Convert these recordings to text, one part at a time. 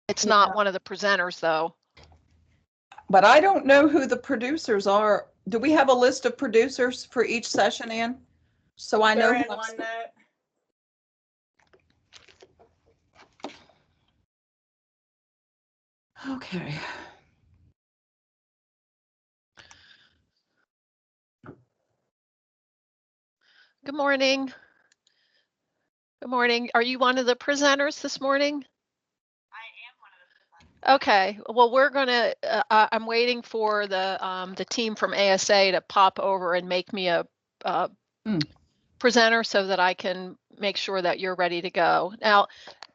It's not one of the presenters, though. But I don't know who the producers are. Do we have a list of producers for each session, Ann? So I know. They're in OneNote. Okay. Good morning. Good morning. Are you one of the presenters this morning? Okay, well, we're gonna. I'm waiting for the team from ASA to pop over and make me a presenter so that I can make sure that you're ready to go. Now,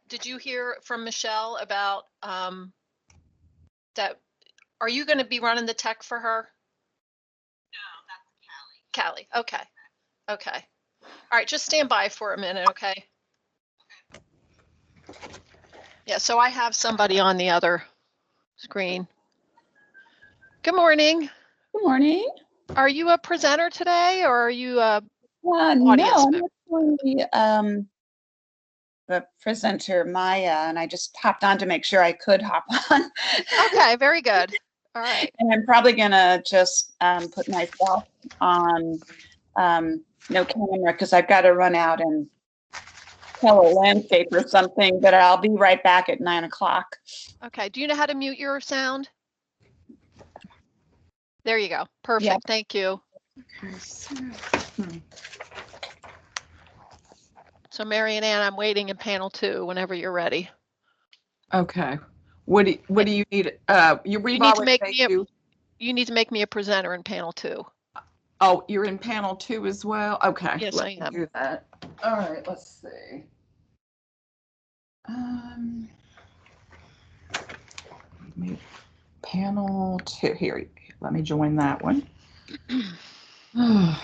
did you hear from Michelle about that? Are you going to be running the tech for her? No, that's Callie. Okay. Okay. All right, just stand by for a minute, okay? Yeah, so I have somebody on the other screen. Good morning. Good morning. Are you a presenter today, or are you a audience no, member? I'm actually the presenter, Maya, and I just hopped on to make sure I could hop on. Okay, very good. All right. And I'm probably gonna just put myself on no camera because I've got to run out and tell a landscape or something, but I'll be right back at 9 o'clock. Okay, do you know how to mute your sound? There you go. Perfect. Yep. Thank you. So Mary and Ann, I'm waiting in panel 2 whenever you're ready. Okay. What do you need? You need to make me a presenter in panel 2. Oh, you're in panel 2 as well? Okay. Yes, I am. Do that. All right, let's see. Panel 2 here. Let me join that one. All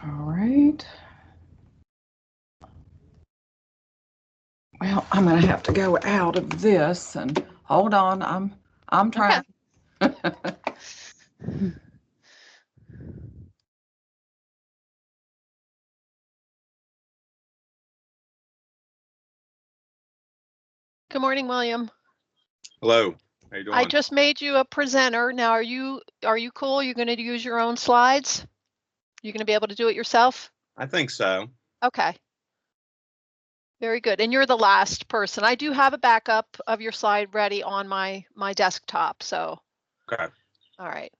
right. Well, I'm going to have to go out of this and hold on. I'm trying. Okay. Good morning, William. Hello. How you doing? I just made you a presenter. Now, are you cool? You're going to use your own slides? You're going to be able to do it yourself? I think so. Okay. Very good. And you're the last person. I do have a backup of your slide ready on my desktop. So. Okay. All right.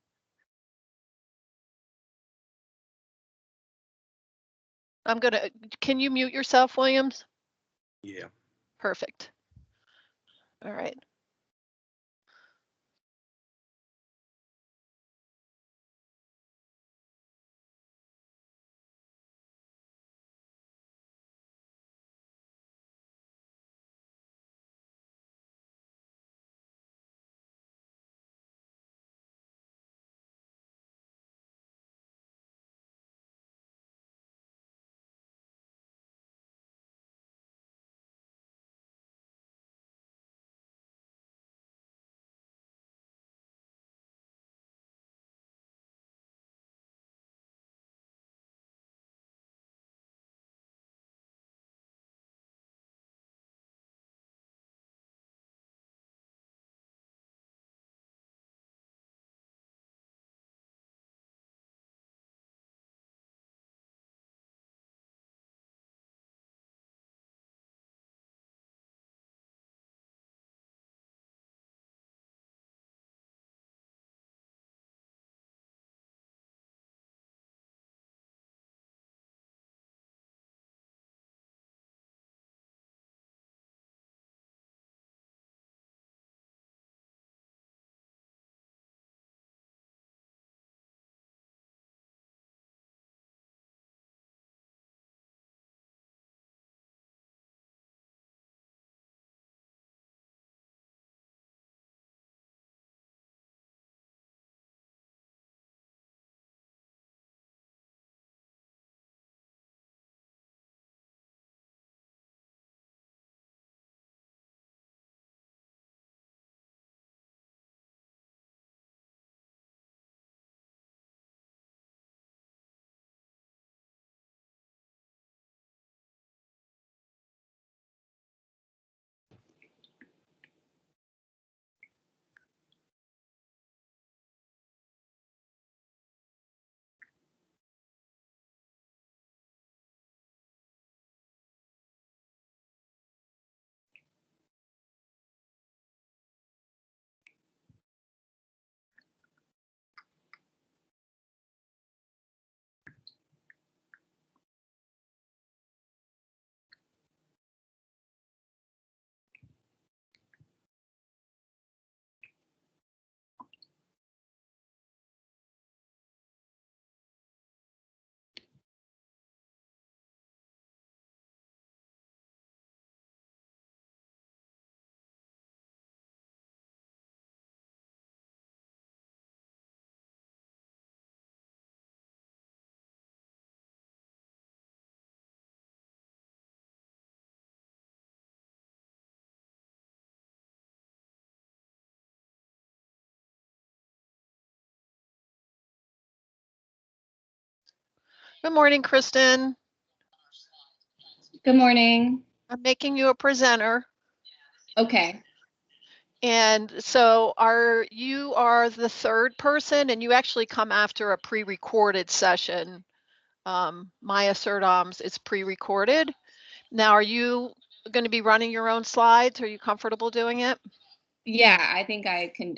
Can you mute yourself, Williams? Yeah. Perfect. All right. Good morning, Kristen. Good morning. I'm making you a presenter. Okay. And so you are the third person, and you actually come after a pre-recorded session. Maya Serdom's is pre-recorded. Now, are you going to be running your own slides? Are you comfortable doing it? Yeah, I think I can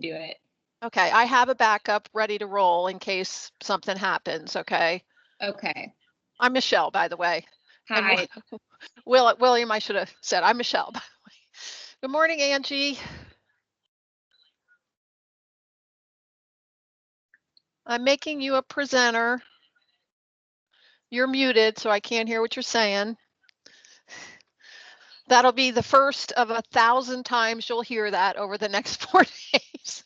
do it. Okay, I have a backup ready to roll in case something happens, okay? Okay. I'm Michelle, by the way. And Hi. William, I should have said, I'm Michelle, by the way. Good morning, Angie. I'm making you a presenter. You're muted, so I can't hear what you're saying. That'll be the first of 1,000 times you'll hear that over the next 4 days.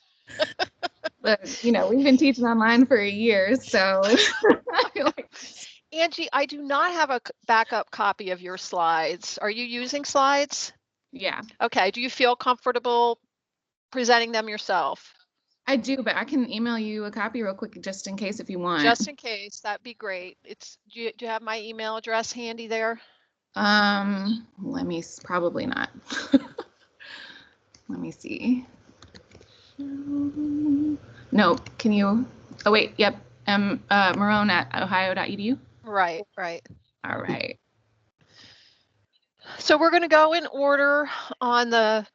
But, we've been teaching online for a year, so I feel like. Angie, I do not have a backup copy of your slides. Are you using slides? Yeah, Okay, do you feel comfortable presenting them yourself? I do, but I can email you a copy real quick just in case if you want. Just in case, that'd be great. Do you have my email address handy there? Probably not. Let me see. No, can you? Oh wait, yep. Marone@ohio.edu. Right. All right. So we're going to go in order on the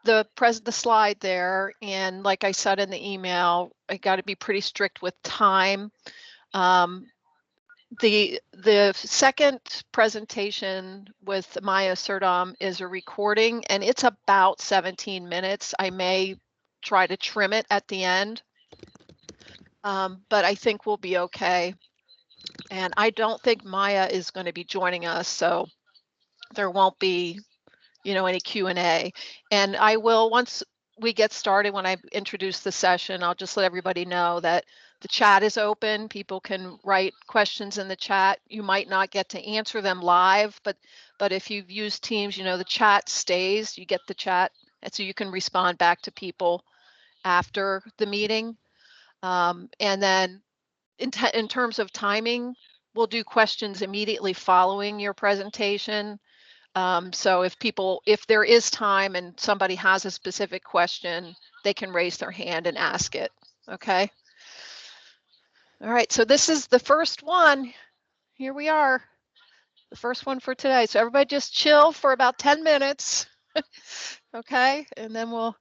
slide there, and like I said in the email, I got to be pretty strict with time. The second presentation with Maya Serdom is a recording, and it's about 17 minutes. I may try to trim it at the end, but I think we'll be okay. And I don't think Maya is going to be joining us, so there won't be, any Q&A. And I will, once we get started, when I introduce the session, I'll just let everybody know that the chat is open. People can write questions in the chat. You might not get to answer them live, but if you've used Teams, the chat stays. You get the chat, and so you can respond back to people after the meeting. And then in terms of timing, we'll do questions immediately following your presentation. So if there is time and somebody has a specific question, they can raise their hand and ask it. Okay. All right. So this is the first one. Here we are. The first one for today. So everybody just chill for about 10 minutes. Okay. And then we'll,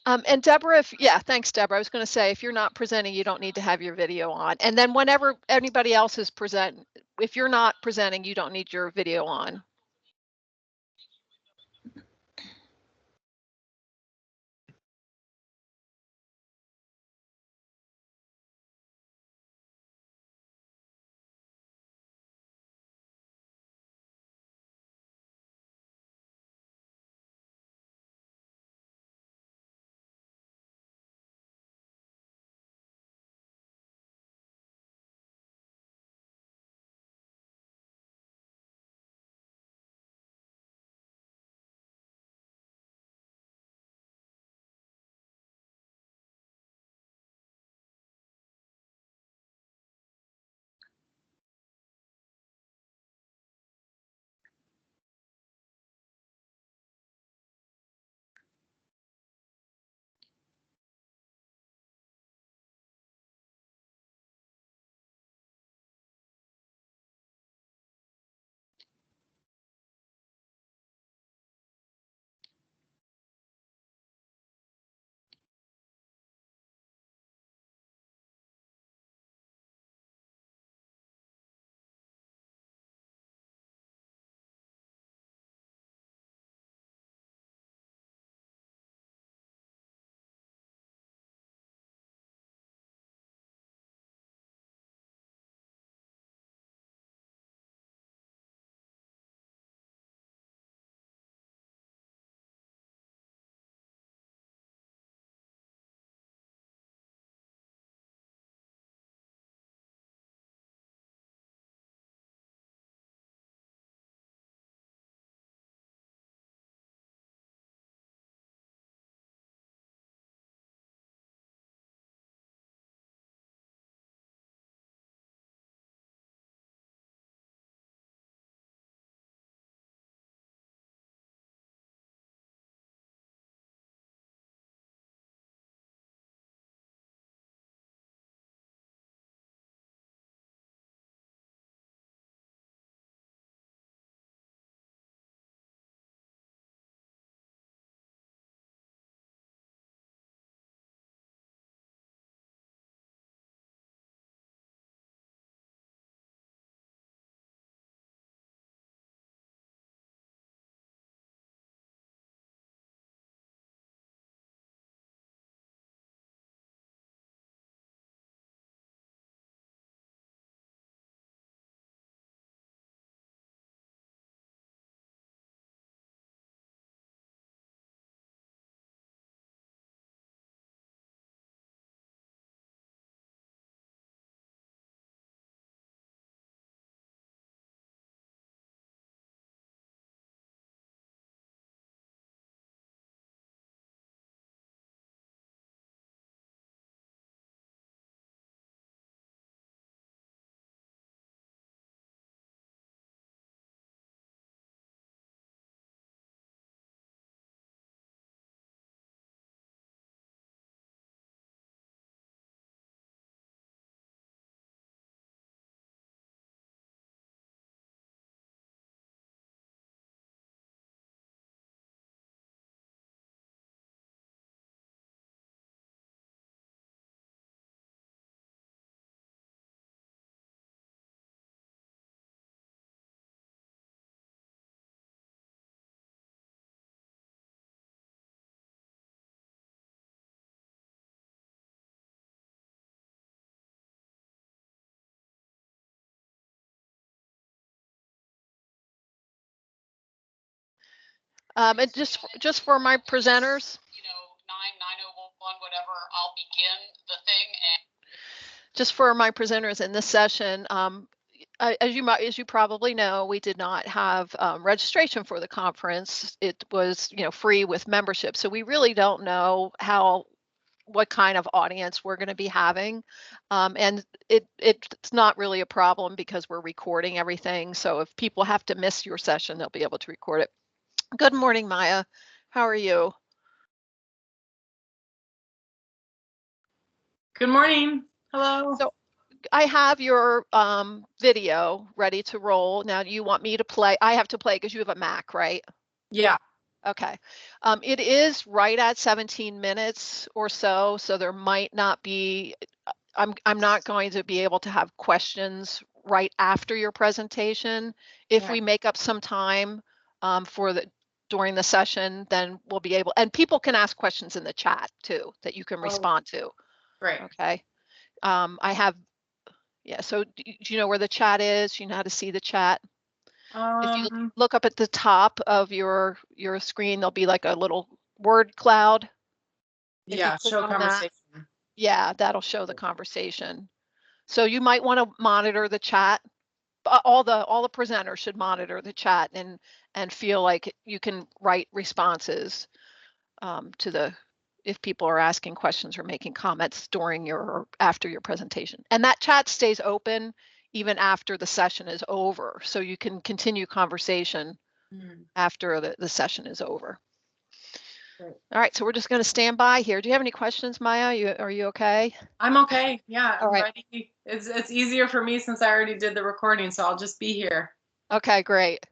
and Deborah, thanks, Deborah. I was going to say, if you're not presenting, you don't need to have your video on. And then whenever anybody else is presenting, if you're not presenting, you don't need your video on. And just for my presenters, 9:01, whatever, I'll begin the thing. And just for my presenters in this session, as you probably know, we did not have registration for the conference. It was, free with membership. So we really don't know what kind of audience we're going to be having. And it's not really a problem because we're recording everything. So if people have to miss your session, they'll be able to record it. Good morning, Maya. How are you? Good morning. Hello. So I have your video ready to roll. Now, do you want me to play? I have to play because you have a Mac, right? Yeah. Okay. It is right at 17 minutes or so, so there might not be, I'm not going to be able to have questions right after your presentation. If we make up some time during the session, then we'll be able, and people can ask questions in the chat too that you can respond to. Great. Okay. I have, so do you know where the chat is? You know how to see the chat? If you look up at the top of your screen, there'll be like a little word cloud. Yeah, show conversation. Yeah, that'll show the conversation. So you might want to monitor the chat. All the presenters should monitor the chat and feel like you can write responses if people are asking questions or making comments during or after your presentation. And that chat stays open even after the session is over. So you can continue conversation after the session is over. Great. All right, so we're just going to stand by here. Do you have any questions, Maya? Are you okay? I'm okay. Yeah, I'm All right. ready. It's easier for me since I already did the recording, so I'll just be here. Okay, great.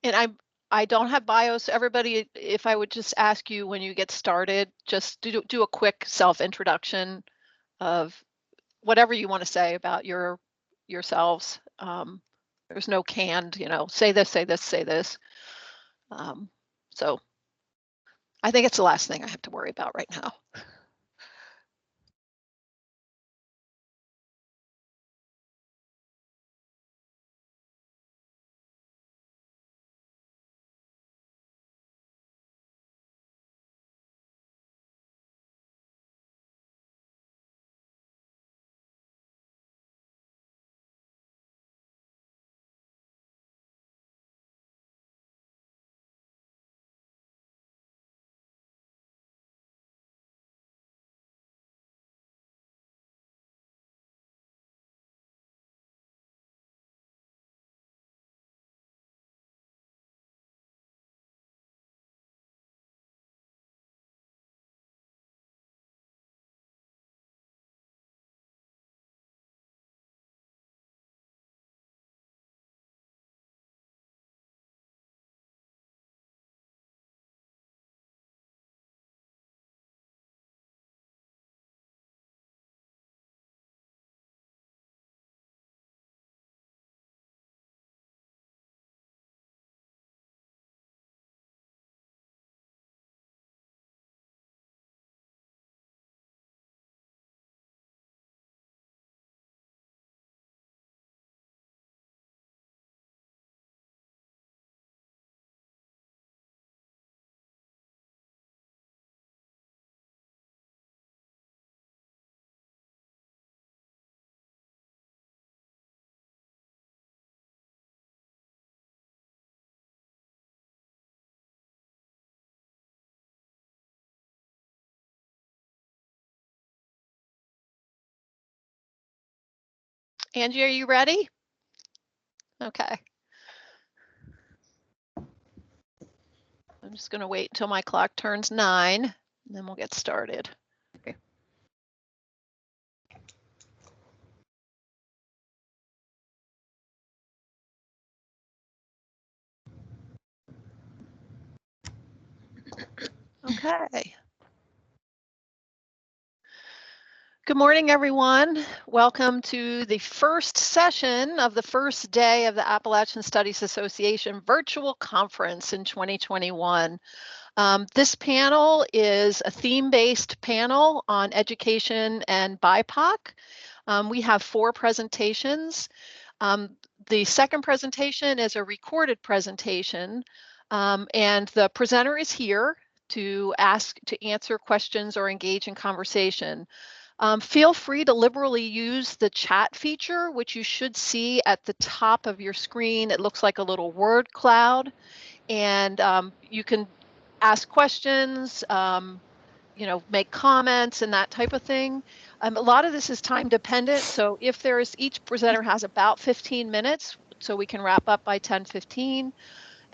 And I don't have bios. Everybody, if I would just ask you when you get started, just do a quick self-introduction of whatever you want to say about yourselves. There's no canned, say this, say this, say this. So I think it's the last thing I have to worry about right now. Angie, are you ready? Okay. I'm just going to wait until my clock turns 9, and then we'll get started. Okay. Okay. Good morning, everyone. Welcome to the first session of the first day of the Appalachian Studies Association virtual conference in 2021. This panel is a theme-based panel on education and BIPOC. We have 4 presentations. The second presentation is a recorded presentation, and the presenter is here to answer questions or engage in conversation. Feel free to liberally use the chat feature, which you should see at the top of your screen. It looks like a little word cloud, and you can ask questions, make comments and that type of thing. A lot of this is time dependent, so if each presenter has about 15 minutes, so we can wrap up by 10:15.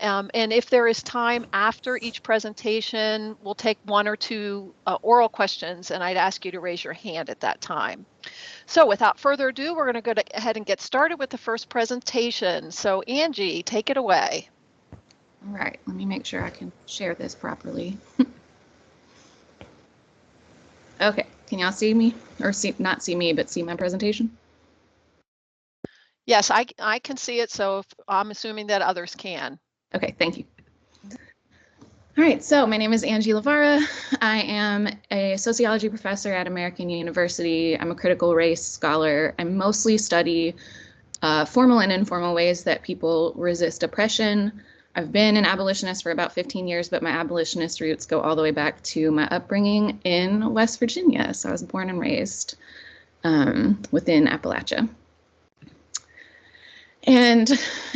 And if there is time after each presentation, we'll take 1 or 2 oral questions, and I'd ask you to raise your hand at that time. So without further ado, we're going to go ahead and get started with the first presentation. So Angie, take it away. All right, let me make sure I can share this properly. Okay, can y'all see me? Or not see me, but see my presentation? Yes, I can see it, so I'm assuming that others can. Okay, thank you. All right, so my name is Angie Lavara. I am a sociology professor at American University. I'm a critical race scholar. I mostly study formal and informal ways that people resist oppression. I've been an abolitionist for about 15 years, but my abolitionist roots go all the way back to my upbringing in West Virginia. So I was born and raised within Appalachia. And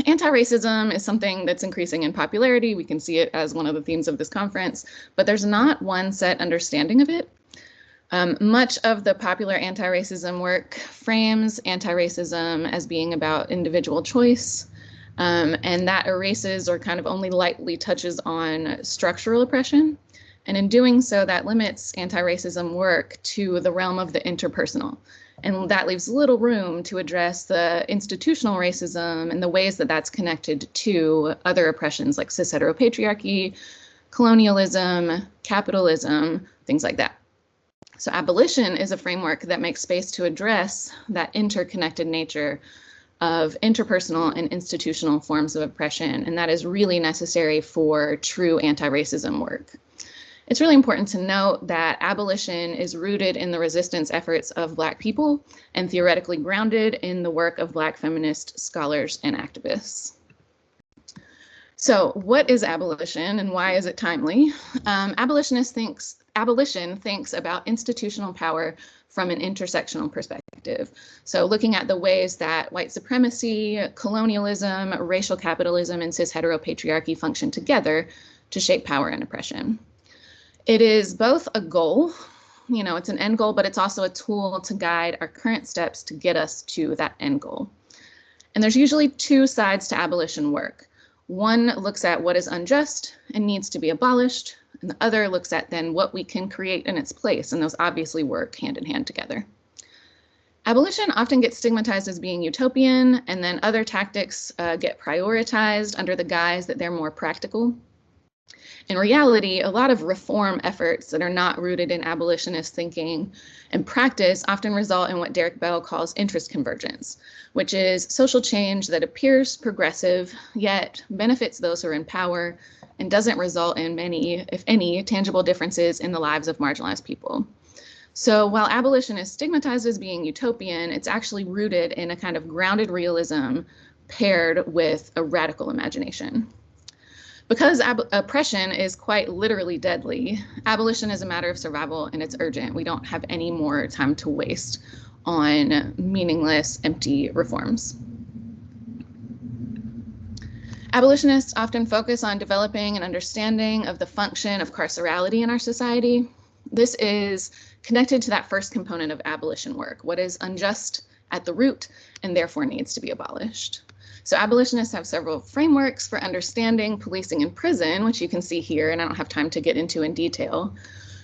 anti-racism is something that's increasing in popularity. We can see it as one of the themes of this conference, but there's not one set understanding of it. Much of the popular anti-racism work frames anti-racism as being about individual choice, and that erases or kind of only lightly touches on structural oppression. And in doing so, that limits anti-racism work to the realm of the interpersonal. And that leaves little room to address the institutional racism and the ways that that's connected to other oppressions like cis heteropatriarchy, colonialism, capitalism, things like that. So abolition is a framework that makes space to address that interconnected nature of interpersonal and institutional forms of oppression. And that is really necessary for true anti-racism work. It's really important to note that abolition is rooted in the resistance efforts of Black people and theoretically grounded in the work of Black feminist scholars and activists. So what is abolition and why is it timely? Abolition thinks about institutional power from an intersectional perspective. So looking at the ways that white supremacy, colonialism, racial capitalism, and cis heteropatriarchy function together to shape power and oppression. It is both a goal, it's an end goal, but it's also a tool to guide our current steps to get us to that end goal. And there's usually 2 sides to abolition work. One looks at what is unjust and needs to be abolished, and the other looks at then what we can create in its place, and those obviously work hand in hand together. Abolition often gets stigmatized as being utopian, and then other tactics get prioritized under the guise that they're more practical. In reality, a lot of reform efforts that are not rooted in abolitionist thinking and practice often result in what Derek Bell calls interest convergence, which is social change that appears progressive, yet benefits those who are in power and doesn't result in many, if any, tangible differences in the lives of marginalized people. So while abolition is stigmatized as being utopian, it's actually rooted in a kind of grounded realism paired with a radical imagination. Because oppression is quite literally deadly, abolition is a matter of survival and it's urgent. We don't have any more time to waste on meaningless, empty reforms. Abolitionists often focus on developing an understanding of the function of carcerality in our society. This is connected to that first component of abolition work, what is unjust at the root and therefore needs to be abolished. So abolitionists have several frameworks for understanding policing in prison, which you can see here, and I don't have time to get into in detail.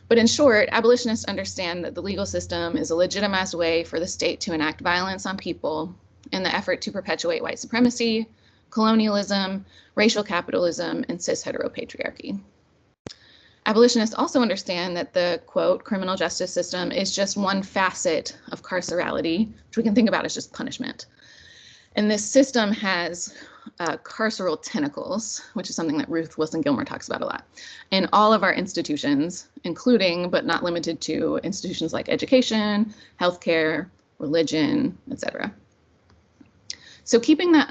But in short, abolitionists understand that the legal system is a legitimized way for the state to enact violence on people in the effort to perpetuate white supremacy, colonialism, racial capitalism, and cis heteropatriarchy. Abolitionists also understand that the, quote, criminal justice system is just one facet of carcerality, which we can think about as just punishment. And this system has carceral tentacles, which is something that Ruth Wilson Gilmore talks about a lot, in all of our institutions, including but not limited to institutions like education, healthcare, religion, etc. So keeping that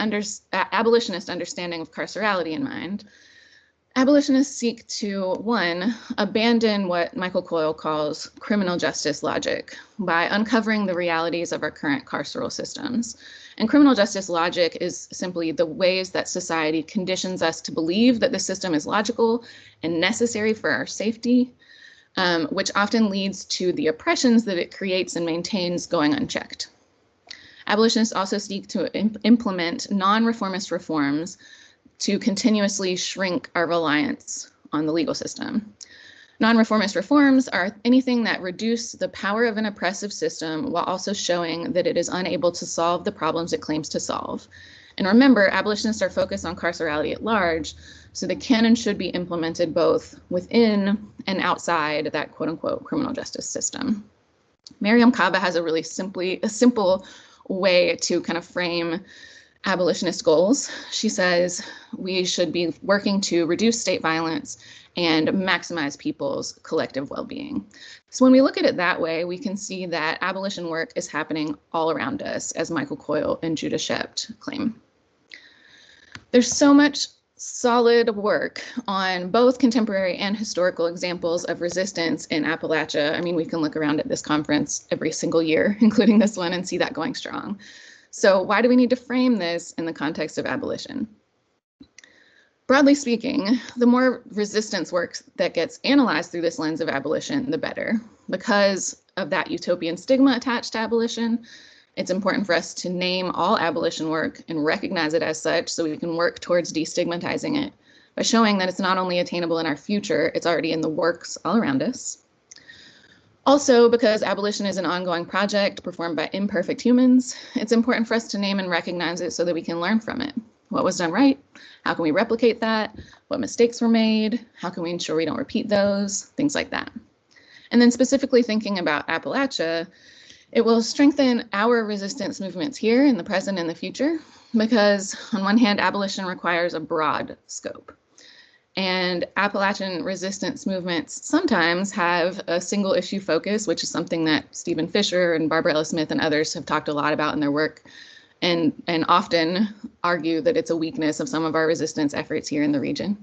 abolitionist understanding of carcerality in mind, abolitionists seek to, one, abandon what Michael Coyle calls criminal justice logic by uncovering the realities of our current carceral systems. And criminal justice logic is simply the ways that society conditions us to believe that the system is logical and necessary for our safety, which often leads to the oppressions that it creates and maintains going unchecked. Abolitionists also seek to implement non-reformist reforms to continuously shrink our reliance on the legal system. Non-reformist reforms are anything that reduce the power of an oppressive system while also showing that it is unable to solve the problems it claims to solve. And remember, abolitionists are focused on carcerality at large, so they can and should be implemented both within and outside that quote-unquote criminal justice system. Mariame Kaba has a really simple way to kind of frame abolitionist goals. She says we should be working to reduce state violence and maximize people's collective well-being. So when we look at it that way, we can see that abolition work is happening all around us, as Michael Coyle and Judah Shept claim. There's so much solid work on both contemporary and historical examples of resistance in Appalachia. I mean, we can look around at this conference every single year, including this one, and see that going strong. So why do we need to frame this in the context of abolition? Broadly speaking, the more resistance work that gets analyzed through this lens of abolition, the better. Because of that utopian stigma attached to abolition, it's important for us to name all abolition work and recognize it as such so we can work towards destigmatizing it by showing that it's not only attainable in our future, it's already in the works all around us. Also, because abolition is an ongoing project performed by imperfect humans, it's important for us to name and recognize it so that we can learn from it. What was done right? How can we replicate that? What mistakes were made? How can we ensure we don't repeat those? Things like that. And then specifically thinking about Appalachia, it will strengthen our resistance movements here in the present and the future, because on one hand, abolition requires a broad scope. And Appalachian resistance movements sometimes have a single issue focus, which is something that Stephen Fisher and Barbara Ellis Smith and others have talked a lot about in their work, and often argue that it's a weakness of some of our resistance efforts here in the region.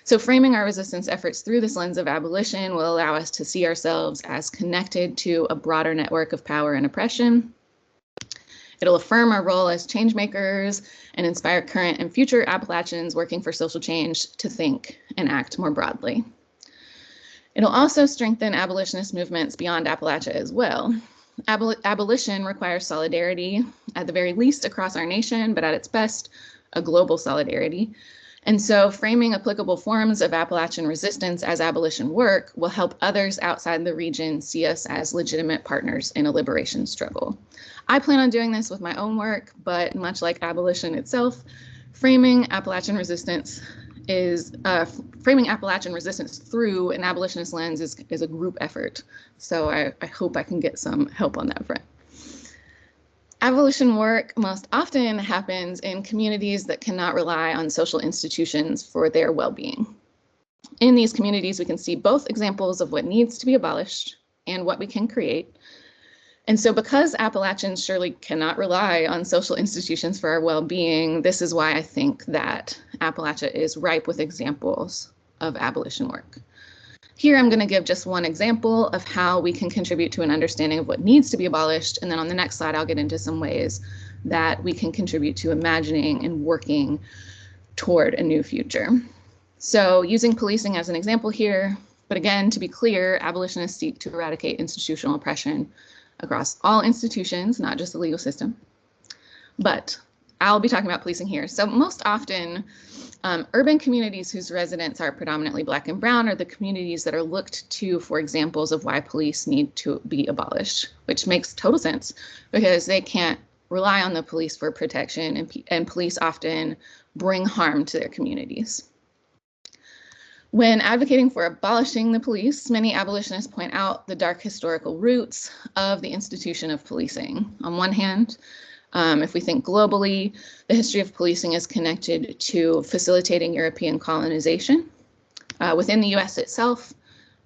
So framing our resistance efforts through this lens of abolition will allow us to see ourselves as connected to a broader network of power and oppression. It'll affirm our role as change makers and inspire current and future Appalachians working for social change to think and act more broadly. It'll also strengthen abolitionist movements beyond Appalachia as well. Abolition requires solidarity, at the very least across our nation, but at its best, a global solidarity. And so framing applicable forms of Appalachian resistance as abolition work will help others outside the region see us as legitimate partners in a liberation struggle. I plan on doing this with my own work, but much like abolition itself, framing Appalachian resistance through an abolitionist lens is a group effort. So I hope I can get some help on that front. Abolition work most often happens in communities that cannot rely on social institutions for their well-being. In these communities, we can see both examples of what needs to be abolished and what we can create. And so because Appalachians surely cannot rely on social institutions for our well-being, this is why I think that Appalachia is ripe with examples of abolition work. Here, I'm going to give just one example of how we can contribute to an understanding of what needs to be abolished. And then on the next slide, I'll get into some ways that we can contribute to imagining and working toward a new future. So using policing as an example here, but again, to be clear, abolitionists seek to eradicate institutional oppression across all institutions, not just the legal system. But I'll be talking about policing here. So most often, urban communities whose residents are predominantly Black and Brown are the communities that are looked to for examples of why police need to be abolished, which makes total sense because they can't rely on the police for protection, and police often bring harm to their communities. When advocating for abolishing the police, many abolitionists point out the dark historical roots of the institution of policing. On one hand, if we think globally, the history of policing is connected to facilitating European colonization. Within the US itself,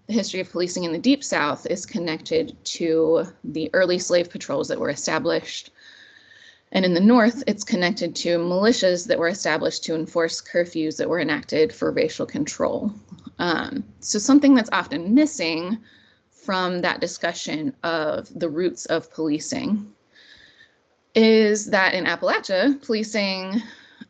the history of policing in the Deep South is connected to the early slave patrols that were established. And in the North, it's connected to militias that were established to enforce curfews that were enacted for racial control. So something that's often missing from that discussion of the roots of policing is that in Appalachia, policing,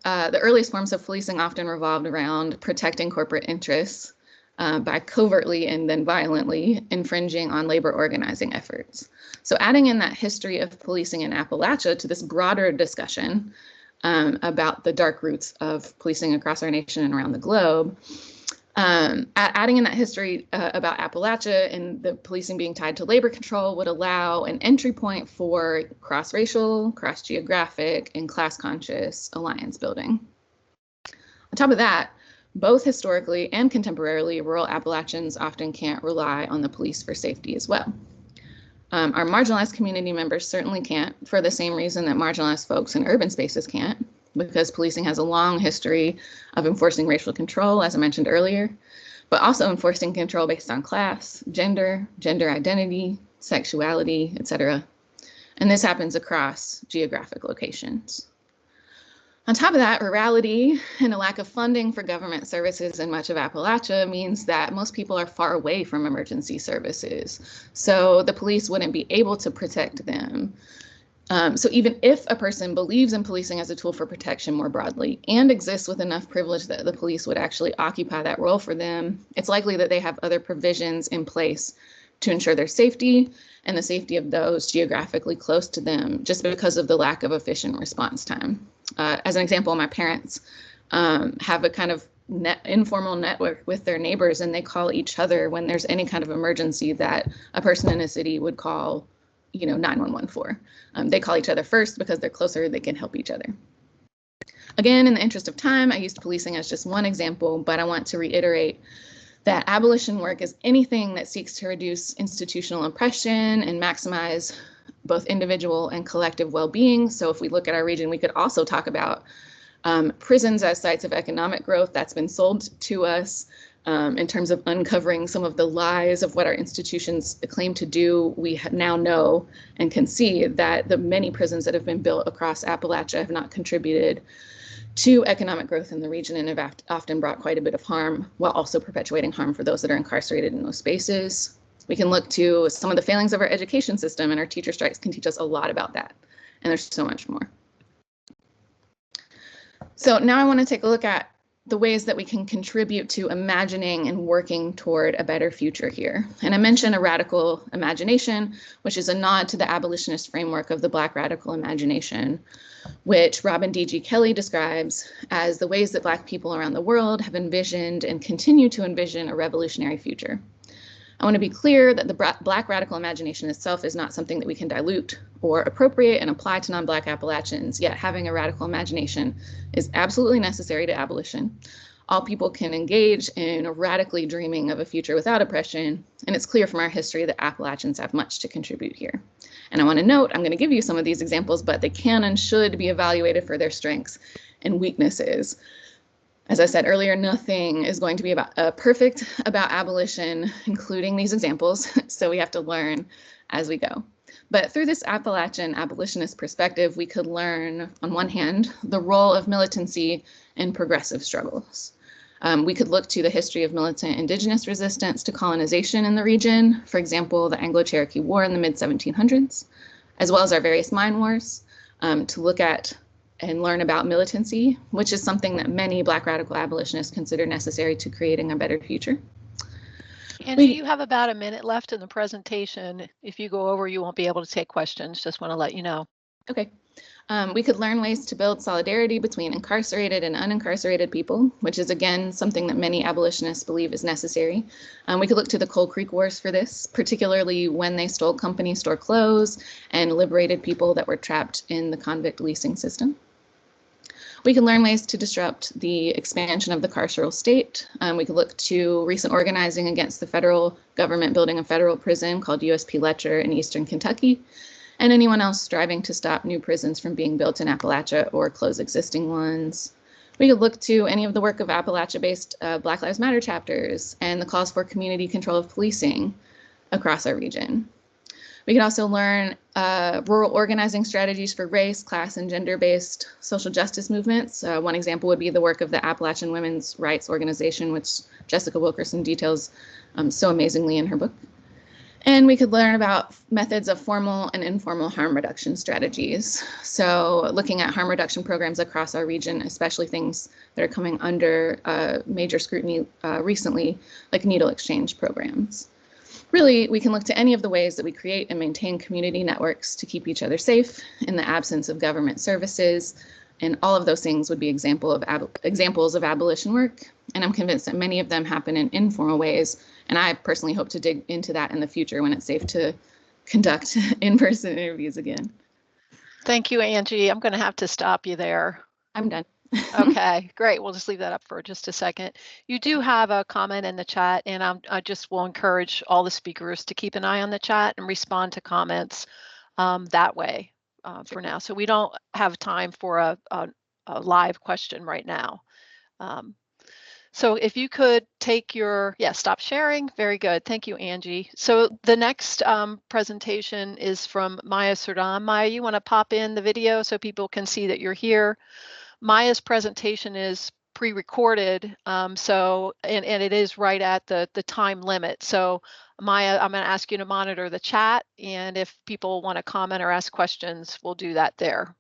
the earliest forms of policing often revolved around protecting corporate interests by covertly and then violently infringing on labor organizing efforts. So adding in that history of policing in Appalachia to this broader discussion about the dark roots of policing across our nation and around the globe, adding in that history about Appalachia and the policing being tied to labor control would allow an entry point for cross-racial, cross-geographic, and class-conscious alliance building. On top of that, both historically and contemporarily, rural Appalachians often can't rely on the police for safety as well. Our marginalized community members certainly can't, for the same reason that marginalized folks in urban spaces can't, because policing has a long history of enforcing racial control, as I mentioned earlier, but also enforcing control based on class, gender, gender identity, sexuality, etc. And this happens across geographic locations. On top of that, rurality and a lack of funding for government services in much of Appalachia means that most people are far away from emergency services. So the police wouldn't be able to protect them. So even if a person believes in policing as a tool for protection more broadly and exists with enough privilege that the police would actually occupy that role for them, it's likely that they have other provisions in place to ensure their safety and the safety of those geographically close to them, just because of the lack of efficient response time. As an example, my parents have a kind of informal network with their neighbors, and they call each other when there's any kind of emergency that a person in a city would call, 911 for. They call each other first because they're closer, they can help each other. Again, in the interest of time, I used policing as just one example, but I want to reiterate that abolition work is anything that seeks to reduce institutional oppression and maximize both individual and collective well-being. So if we look at our region, we could also talk about prisons as sites of economic growth. That's been sold to us in terms of uncovering some of the lies of what our institutions claim to do. We now know and can see that the many prisons that have been built across Appalachia have not contributed to economic growth in the region and have often brought quite a bit of harm, while also perpetuating harm for those that are incarcerated in those spaces. We can look to some of the failings of our education system, and our teacher strikes can teach us a lot about that. And there's so much more. So now I want to take a look at the ways that we can contribute to imagining and working toward a better future here. And I mentioned a radical imagination, which is a nod to the abolitionist framework of the Black radical imagination, which Robin D.G. Kelley describes as the ways that Black people around the world have envisioned and continue to envision a revolutionary future. I want to be clear that the Black radical imagination itself is not something that we can dilute or appropriate and apply to non-Black Appalachians, yet having a radical imagination is absolutely necessary to abolition. All people can engage in radically dreaming of a future without oppression, and it's clear from our history that Appalachians have much to contribute here. And I want to note, I'm going to give you some of these examples, but they can and should be evaluated for their strengths and weaknesses. As I said earlier, nothing is going to be perfect about abolition, including these examples, so we have to learn as we go. But through this Appalachian abolitionist perspective, we could learn, on one hand, the role of militancy in progressive struggles. We could look to the history of militant indigenous resistance to colonization in the region, for example, the Anglo-Cherokee War in the mid-1700s, as well as our various mine wars, to look at and learn about militancy, which is something that many Black radical abolitionists consider necessary to creating a better future. Angie, you have about a minute left in the presentation. If you go over, you won't be able to take questions. Just want to let you know. Okay. We could learn ways to build solidarity between incarcerated and unincarcerated people, which is, again, something that many abolitionists believe is necessary. We could look to the Coal Creek Wars for this, particularly when they stole company store clothes and liberated people that were trapped in the convict leasing system. We can learn ways to disrupt the expansion of the carceral state. We could look to recent organizing against the federal government building a federal prison called USP Letcher in Eastern Kentucky, and anyone else striving to stop new prisons from being built in Appalachia or close existing ones. We could look to any of the work of Appalachia-based Black Lives Matter chapters and the calls for community control of policing across our region. We can also learn rural organizing strategies for race, class, and gender-based social justice movements. One example would be the work of the Appalachian Women's Rights Organization, which Jessica Wilkerson details so amazingly in her book. And we could learn about methods of formal and informal harm reduction strategies. So looking at harm reduction programs across our region, especially things that are coming under major scrutiny recently, like needle exchange programs. Really, we can look to any of the ways that we create and maintain community networks to keep each other safe in the absence of government services. And all of those things would be examples of abolition work. And I'm convinced that many of them happen in informal ways. And I personally hope to dig into that in the future when it's safe to conduct in-person interviews again. Thank you, Angie. I'm going to have to stop you there. I'm done. Okay, great. We'll just leave that up for just a second. You do have a comment in the chat, and I just will encourage all the speakers to keep an eye on the chat and respond to comments that way for now. So we don't have time for a live question right now. So if you could take your, stop sharing. Very good. Thank you, Angie. So the next presentation is from Maya Surdam. Maya, you want to pop in the video so people can see that you're here? Maya's presentation is pre-recorded, and it is right at the time limit. So Maya, I'm going to ask you to monitor the chat, and if people want to comment or ask questions, we'll do that there.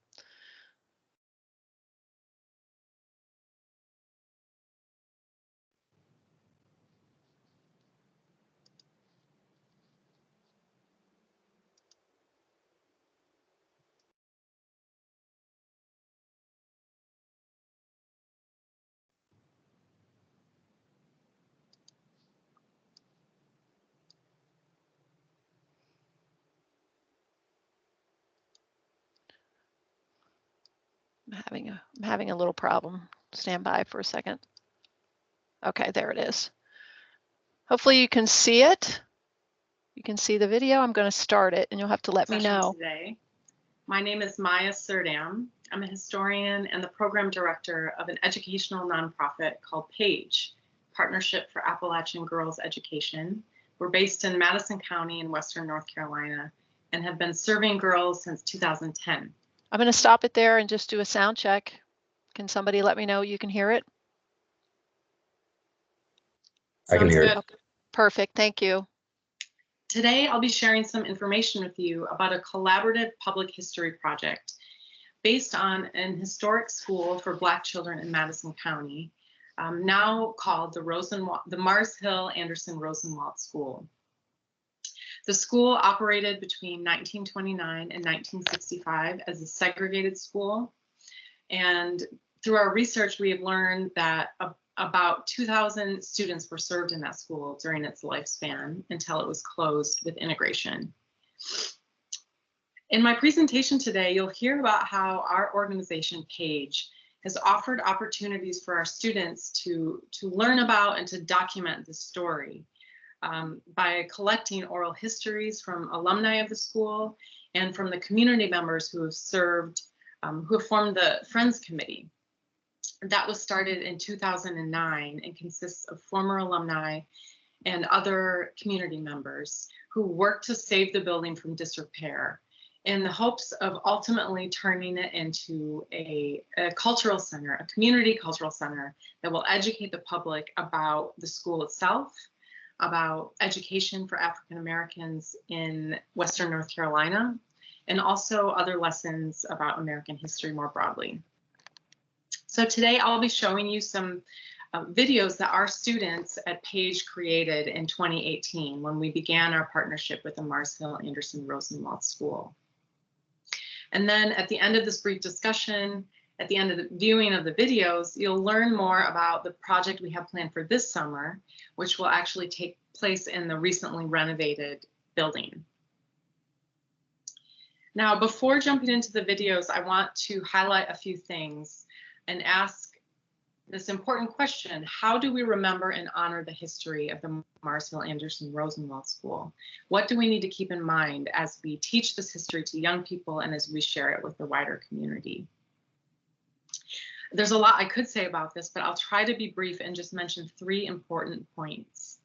I'm having a little problem. Stand by for a second. Okay, there it is. Hopefully you can see it. You can see the video. I'm going to start it, and you'll have to let me know. Today. My name is Maya Surdam. I'm a historian and the program director of an educational nonprofit called PAGE, Partnership for Appalachian Girls Education. We're based in Madison County in Western North Carolina and have been serving girls since 2010. I'm going to stop it there and just do a sound check. Can somebody let me know you can hear it? I can hear it. Okay, perfect. Thank you. Today, I'll be sharing some information with you about a collaborative public history project based on an historic school for Black children in Madison County, now called the Mars Hill Anderson Rosenwald School. The school operated between 1929 and 1965 as a segregated school. And through our research, we have learned that about 2,000 students were served in that school during its lifespan until it was closed with integration. In my presentation today, you'll hear about how our organization, PAGE, has offered opportunities for our students to learn about and to document the story by collecting oral histories from alumni of the school and from the community members who have served, who have formed the Friends Committee. That was started in 2009 and consists of former alumni and other community members who worked to save the building from disrepair in the hopes of ultimately turning it into a cultural center, a community cultural center that will educate the public about the school itself, about education for African Americans in Western North Carolina, and also other lessons about American history more broadly. So today I'll be showing you some videos that our students at PAGE created in 2018 when we began our partnership with the Mars Hill Anderson Rosenwald School. And then at the end of this brief discussion, at the end of the viewing of the videos, you'll learn more about the project we have planned for this summer, which will actually take place in the recently renovated building. Now, before jumping into the videos, I want to highlight a few things. and ask this important question: how do we remember and honor the history of the Marsville Anderson Rosenwald School? What do we need to keep in mind as we teach this history to young people and as we share it with the wider community? There's a lot I could say about this, but I'll try to be brief and just mention 3 important points.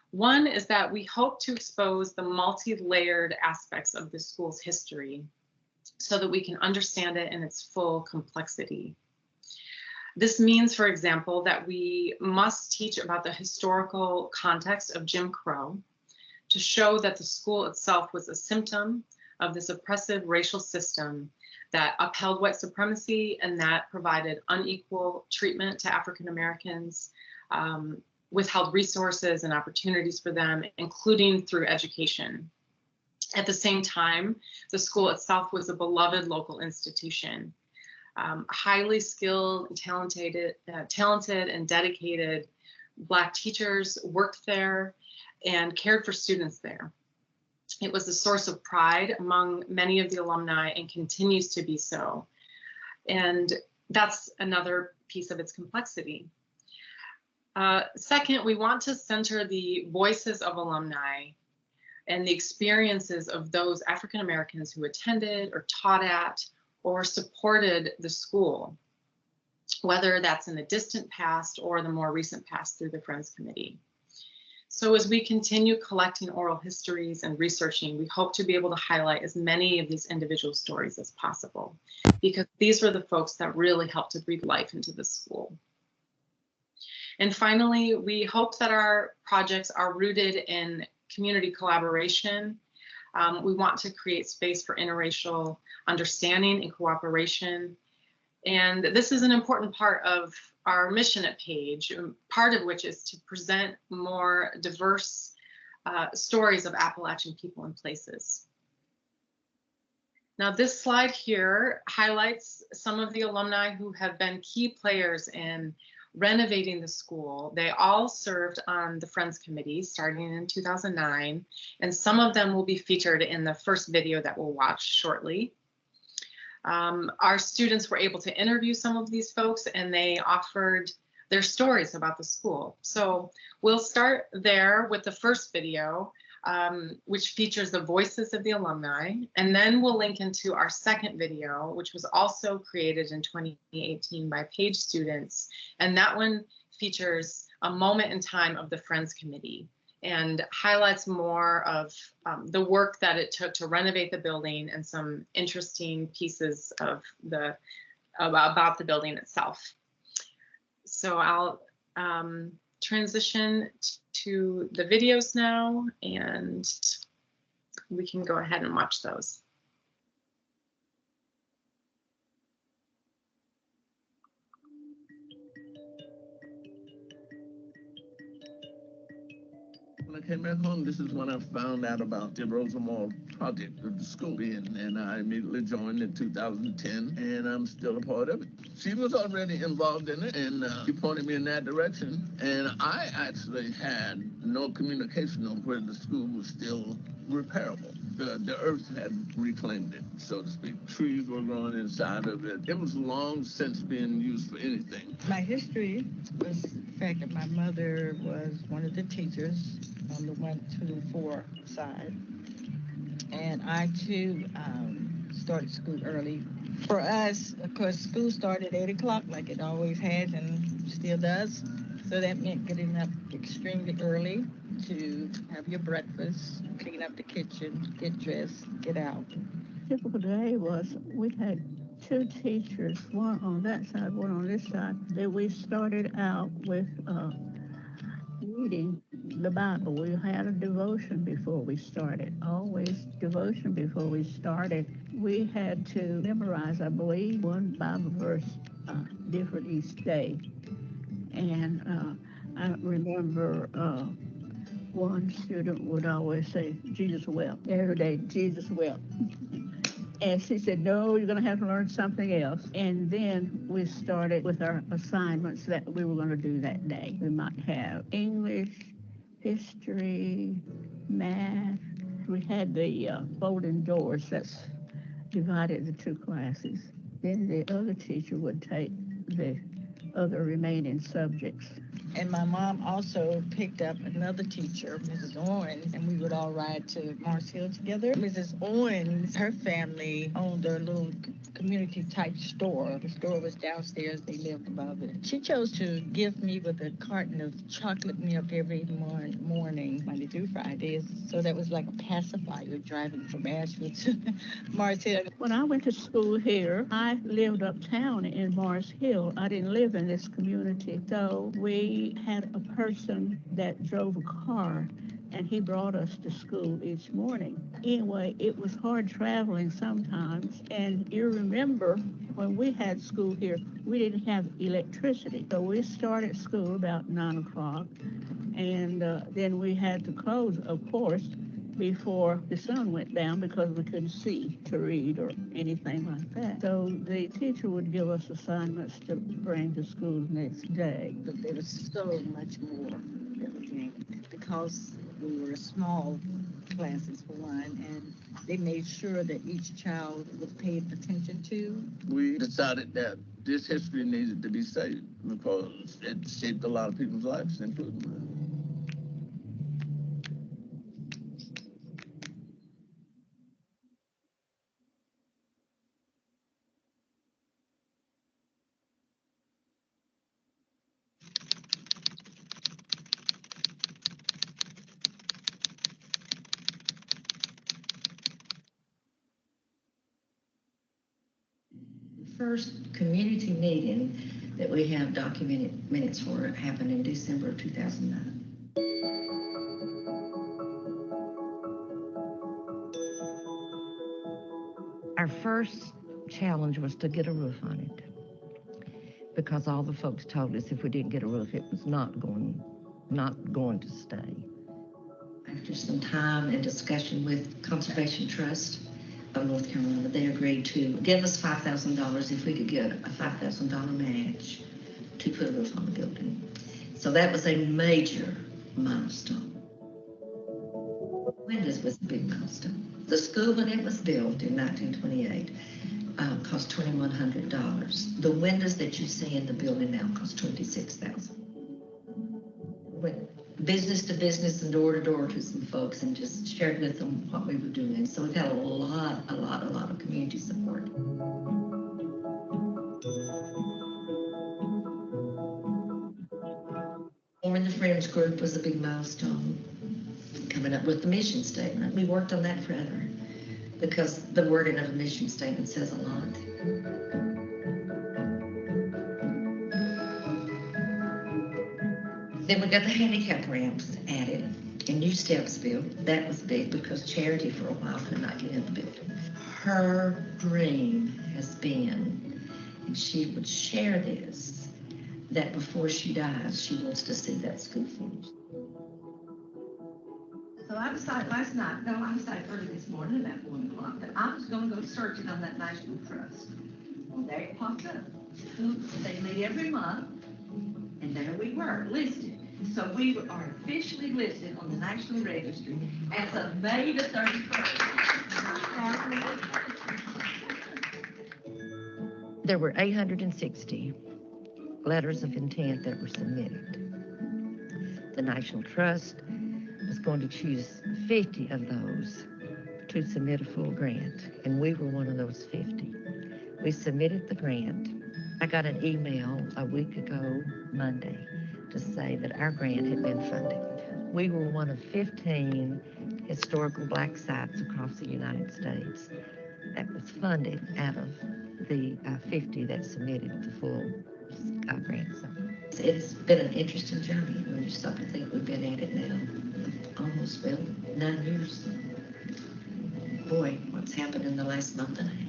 One is that we hope to expose the multi-layered aspects of the school's history so that we can understand it in its full complexity. This means, for example, that we must teach about the historical context of Jim Crow to show that the school itself was a symptom of this oppressive racial system that upheld white supremacy and that provided unequal treatment to African Americans, withheld resources and opportunities for them, including through education. At the same time, the school itself was a beloved local institution. Highly skilled, talented and dedicated Black teachers worked there and cared for students there. It was a source of pride among many of the alumni and continues to be so. And that's another piece of its complexity. Second, we want to center the voices of alumni and the experiences of those African Americans who attended or taught at or supported the school, whether that's in the distant past or the more recent past through the Friends Committee. So as we continue collecting oral histories and researching, we hope to be able to highlight as many of these individual stories as possible, because these were the folks that really helped to breathe life into the school. And finally, we hope that our projects are rooted in community collaboration. We want to create space for interracial understanding and cooperation. And this is an important part of our mission at Page, part of which is to present more diverse stories of Appalachian people and places. Now, this slide here highlights some of the alumni who have been key players in renovating the school. They all served on the Friends Committee starting in 2009, and some of them will be featured in the first video that we'll watch shortly. Our students were able to interview some of these folks, and they offered their stories about the school. So we'll start there with the first video, which features the voices of the alumni, and then we'll link into our second video, which was also created in 2018 by Page students, and that one features a moment in time of the Friends Committee and highlights more of the work that it took to renovate the building and some interesting pieces of about the building itself. So I'll transition to the videos now, and we can go ahead and watch those. When I came back home, this is when I found out about the Rosenwald project of the school, and I immediately joined in 2010, and I'm still a part of it. She was already involved in it, and she pointed me in that direction, and I actually had no communication on where the school was still repairable. The earth had reclaimed it, so to speak. Trees were growing inside of it. It was long since being used for anything. My history was the fact that my mother was one of the teachers on the 1, 2, 4 side. And I too started school early. For us, of course, school started at 8 o'clock like it always has and still does. So that meant getting up extremely early to have your breakfast, clean up the kitchen, get dressed, get out. Typical day was we had 2 teachers, one on that side, one on this side, that we started out with reading the Bible. We had a devotion before we started, always devotion before we started. We had to memorize, I believe, one Bible verse different each day. And I remember one student would always say, Jesus wept. Every day, Jesus wept. And she said, no, you're going to have to learn something else. And then we started with our assignments that we were going to do that day. We might have English, history, math. We had the folding doors that's divided the 2 classes. Then the other teacher would take the other remaining subjects. And my mom also picked up another teacher, Mrs. Owens, and we would all ride to Mars Hill together. Mrs. Owens, her family owned a little community type store. The store was downstairs, they lived above it. She chose to give me with a carton of chocolate milk every morning, Monday through Fridays. So that was like a pacifier driving from Asheville to Mars Hill. When I went to school here, I lived uptown in Mars Hill. I didn't live in this community. So we had a person that drove a car, and he brought us to school each morning. Anyway, it was hard traveling sometimes. And you remember when we had school here, we didn't have electricity. So we started school about 9 o'clock. And then we had to close, of course, before the sun went down because we couldn't see to read or anything like that. So the teacher would give us assignments to bring to school the next day. But there was so much more that we gained because we were small classes for one, and they made sure that each child was paid attention to. We decided that this history needed to be saved because it shaped a lot of people's lives, including mine. First community meeting that we have documented minutes for it happened in December of 2009. Our first challenge was to get a roof on it because all the folks told us if we didn't get a roof, it was not going to stay. After some time and discussion with Conservation Trust of North Carolina, they agreed to give us $5,000 if we could get a $5,000 match to put a roof on the building. So that was a major milestone. Windows was a big milestone. The school, when it was built in 1928, cost $2,100. The windows that you see in the building now cost $26,000. Went business to business and door to door to some folks and just shared with them what we were doing. So we've had a lot of community support. Forming the Friends group was a big milestone. Coming up with the mission statement. We worked on that forever because the wording of a mission statement says a lot. Then we got the handicap ramps added and new steps built. That was big because Charity for a while could not get in the building. Her dream has been, and she would share this, that before she dies, she wants to see that school finished. So I decided last night, no, I decided early this morning about 1 o'clock, that I was going to go searching on that National Trust. Well, there it popped up. They meet every month, and there we were, listed. So we are officially listed on the National Registry as of May the 31st. There were 860 letters of intent that were submitted. The National Trust was going to choose 50 of those to submit a full grant, and we were one of those 50. We submitted the grant. I got an email a week ago, Monday, to say that our grant had been funded. We were one of 15 historical Black sites across the United States that was funded out of the 50 that submitted the full grant. So it's been an interesting journey when you stop to think we've been at it now almost 9 years. Boy, what's happened in the last month and a half.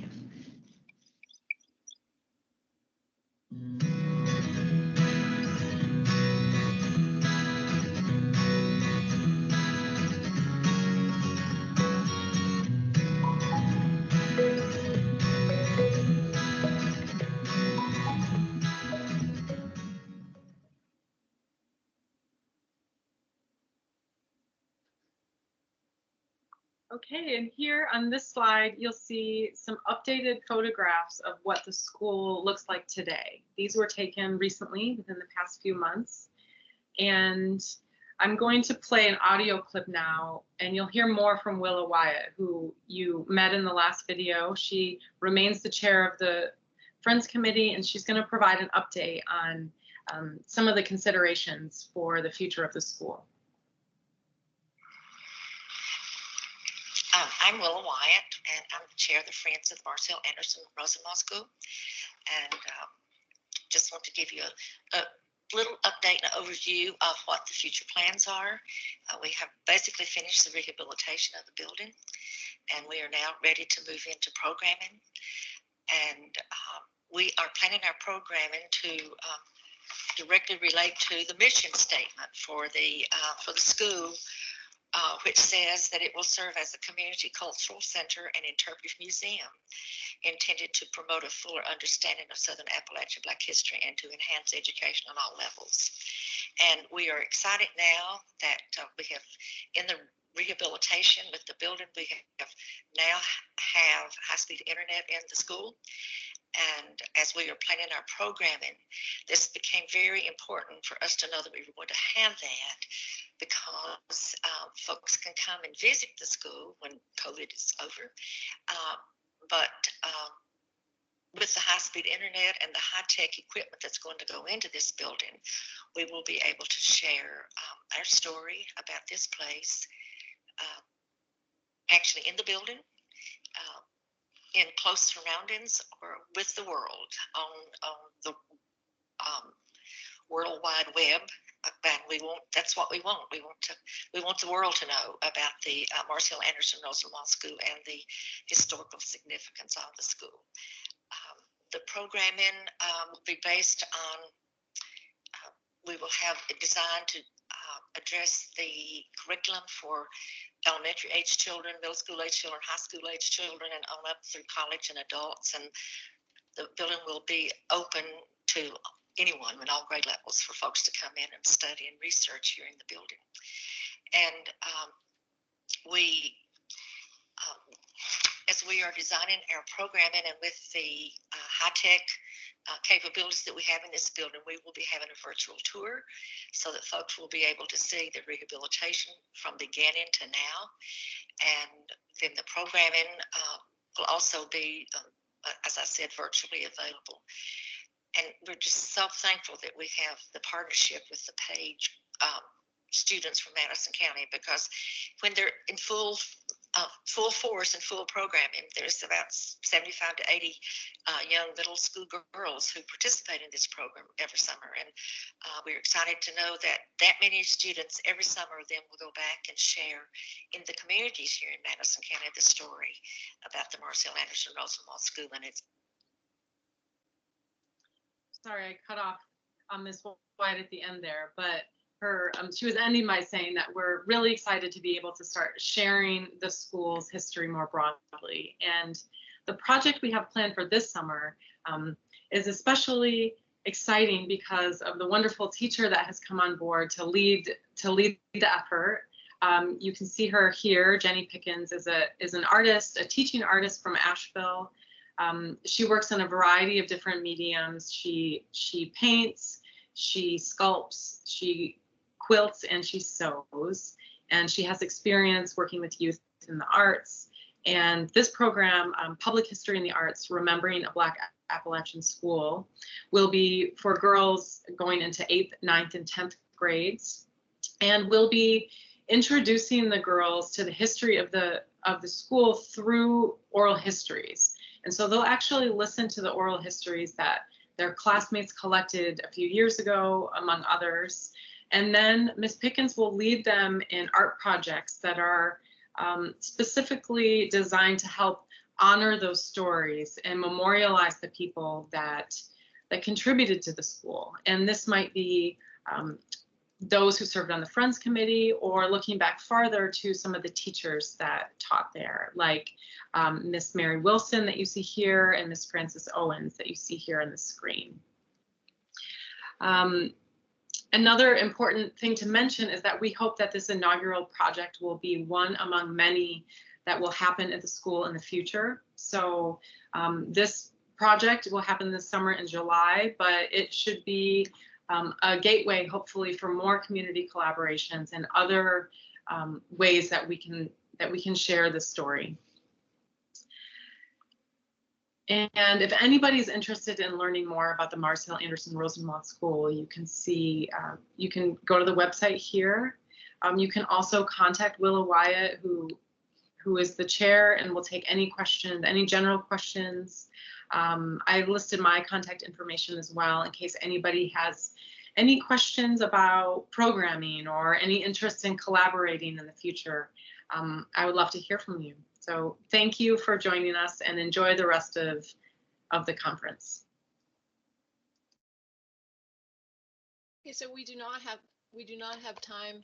Okay, and here on this slide, you'll see some updated photographs of what the school looks like today. These were taken recently, within the past few months. And I'm going to play an audio clip now, and you'll hear more from Willa Wyatt, who you met in the last video. She remains the chair of the Friends Committee, and she's going to provide an update on some of the considerations for the future of the school. I'm Willa Wyatt, and I'm the chair of the Friends of the Marcel Anderson Rosenwald School. And just want to give you a little update and overview of what the future plans are. We have basically finished the rehabilitation of the building, and we are now ready to move into programming. And we are planning our programming to directly relate to the mission statement for the school, which says that it will serve as a community cultural center and interpretive museum intended to promote a fuller understanding of Southern Appalachian Black history and to enhance education on all levels. And we are excited now that we have, in the rehabilitation with the building, we now have high-speed internet in the school. And as we are planning our programming, this became very important for us to know that we were going to have that, because folks can come and visit the school when COVID is over. But with the high-speed internet and the high-tech equipment that's going to go into this building, we will be able to share our story about this place actually in the building, in close surroundings, or with the world on the World Wide Web. And that's what we want. We want the world to know about the Marcel Anderson Rosenwald School and the historical significance of the school. The programming will be based on, we will have it designed to address the curriculum for elementary age children, middle school age children, high school age children, and on up through college and adults. And the building will be open to anyone in all grade levels for folks to come in and study and research here in the building. And as we are designing our programming and with the high-tech capabilities that we have in this building, we will be having a virtual tour so that folks will be able to see the rehabilitation from beginning to now. And then the programming will also be, as I said, virtually available. And we're just so thankful that we have the partnership with the Page students from Madison County, because when they're in full force and full programming, there's about 75 to 80 young middle school girls who participate in this program every summer. And we're excited to know that many students every summer then will go back and share in the communities here in Madison County the story about the Marcel Anderson Rosenwald School and its. Sorry, I cut off Ms. White at the end there, but she was ending by saying that we're really excited to be able to start sharing the school's history more broadly. And the project we have planned for this summer is especially exciting because of the wonderful teacher that has come on board to lead the effort. You can see her here. Jenny Pickens is an artist, a teaching artist from Asheville. She works in a variety of different mediums. She paints, she sculpts, she quilts, and she sews. And she has experience working with youth in the arts. And this program, Public History in the Arts, Remembering a Black Appalachian School, will be for girls going into 8th, 9th, and 10th grades. And we'll be introducing the girls to the history of the school through oral histories. And so they'll actually listen to the oral histories that their classmates collected a few years ago, among others. And then Ms. Pickens will lead them in art projects that are specifically designed to help honor those stories and memorialize the people that contributed to the school. And this might be those who served on the Friends Committee, or looking back farther to some of the teachers that taught there, like Miss Mary Wilson that you see here, and Miss Frances Owens that you see here on the screen. Another important thing to mention is that we hope that this inaugural project will be one among many that will happen at the school in the future. So this project will happen this summer in July, but it should be a gateway, hopefully, for more community collaborations and other ways that we can share the story. And if anybody's interested in learning more about the Marcel Anderson Rosenwald School, you can see, you can go to the website here. You can also contact Willa Wyatt, who is the chair, and will take any questions, any general questions. I listed my contact information as well in case anybody has any questions about programming or any interest in collaborating in the future. I would love to hear from you. So thank you for joining us, and enjoy the rest of the conference. Okay, so we do not have time.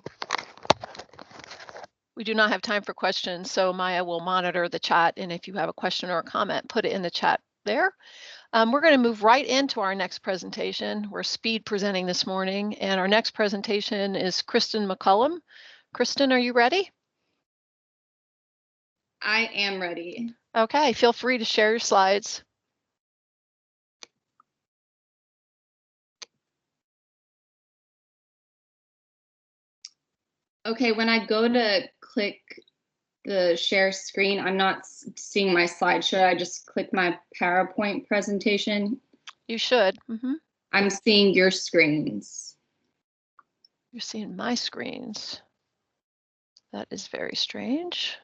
We do not have time for questions, so Maya will monitor the chat, and if you have a question or a comment, put it in the chat there. We're going to move right into our next presentation. We're speed presenting this morning, and our next presentation is Kristen McCullum. Kristen, are you ready? I am ready. Okay, feel free to share your slides. Okay, when I go to click the share screen, I'm not seeing my slide. Should I just click my PowerPoint presentation? You should. I'm seeing your screens. You're seeing my screens. That is very strange.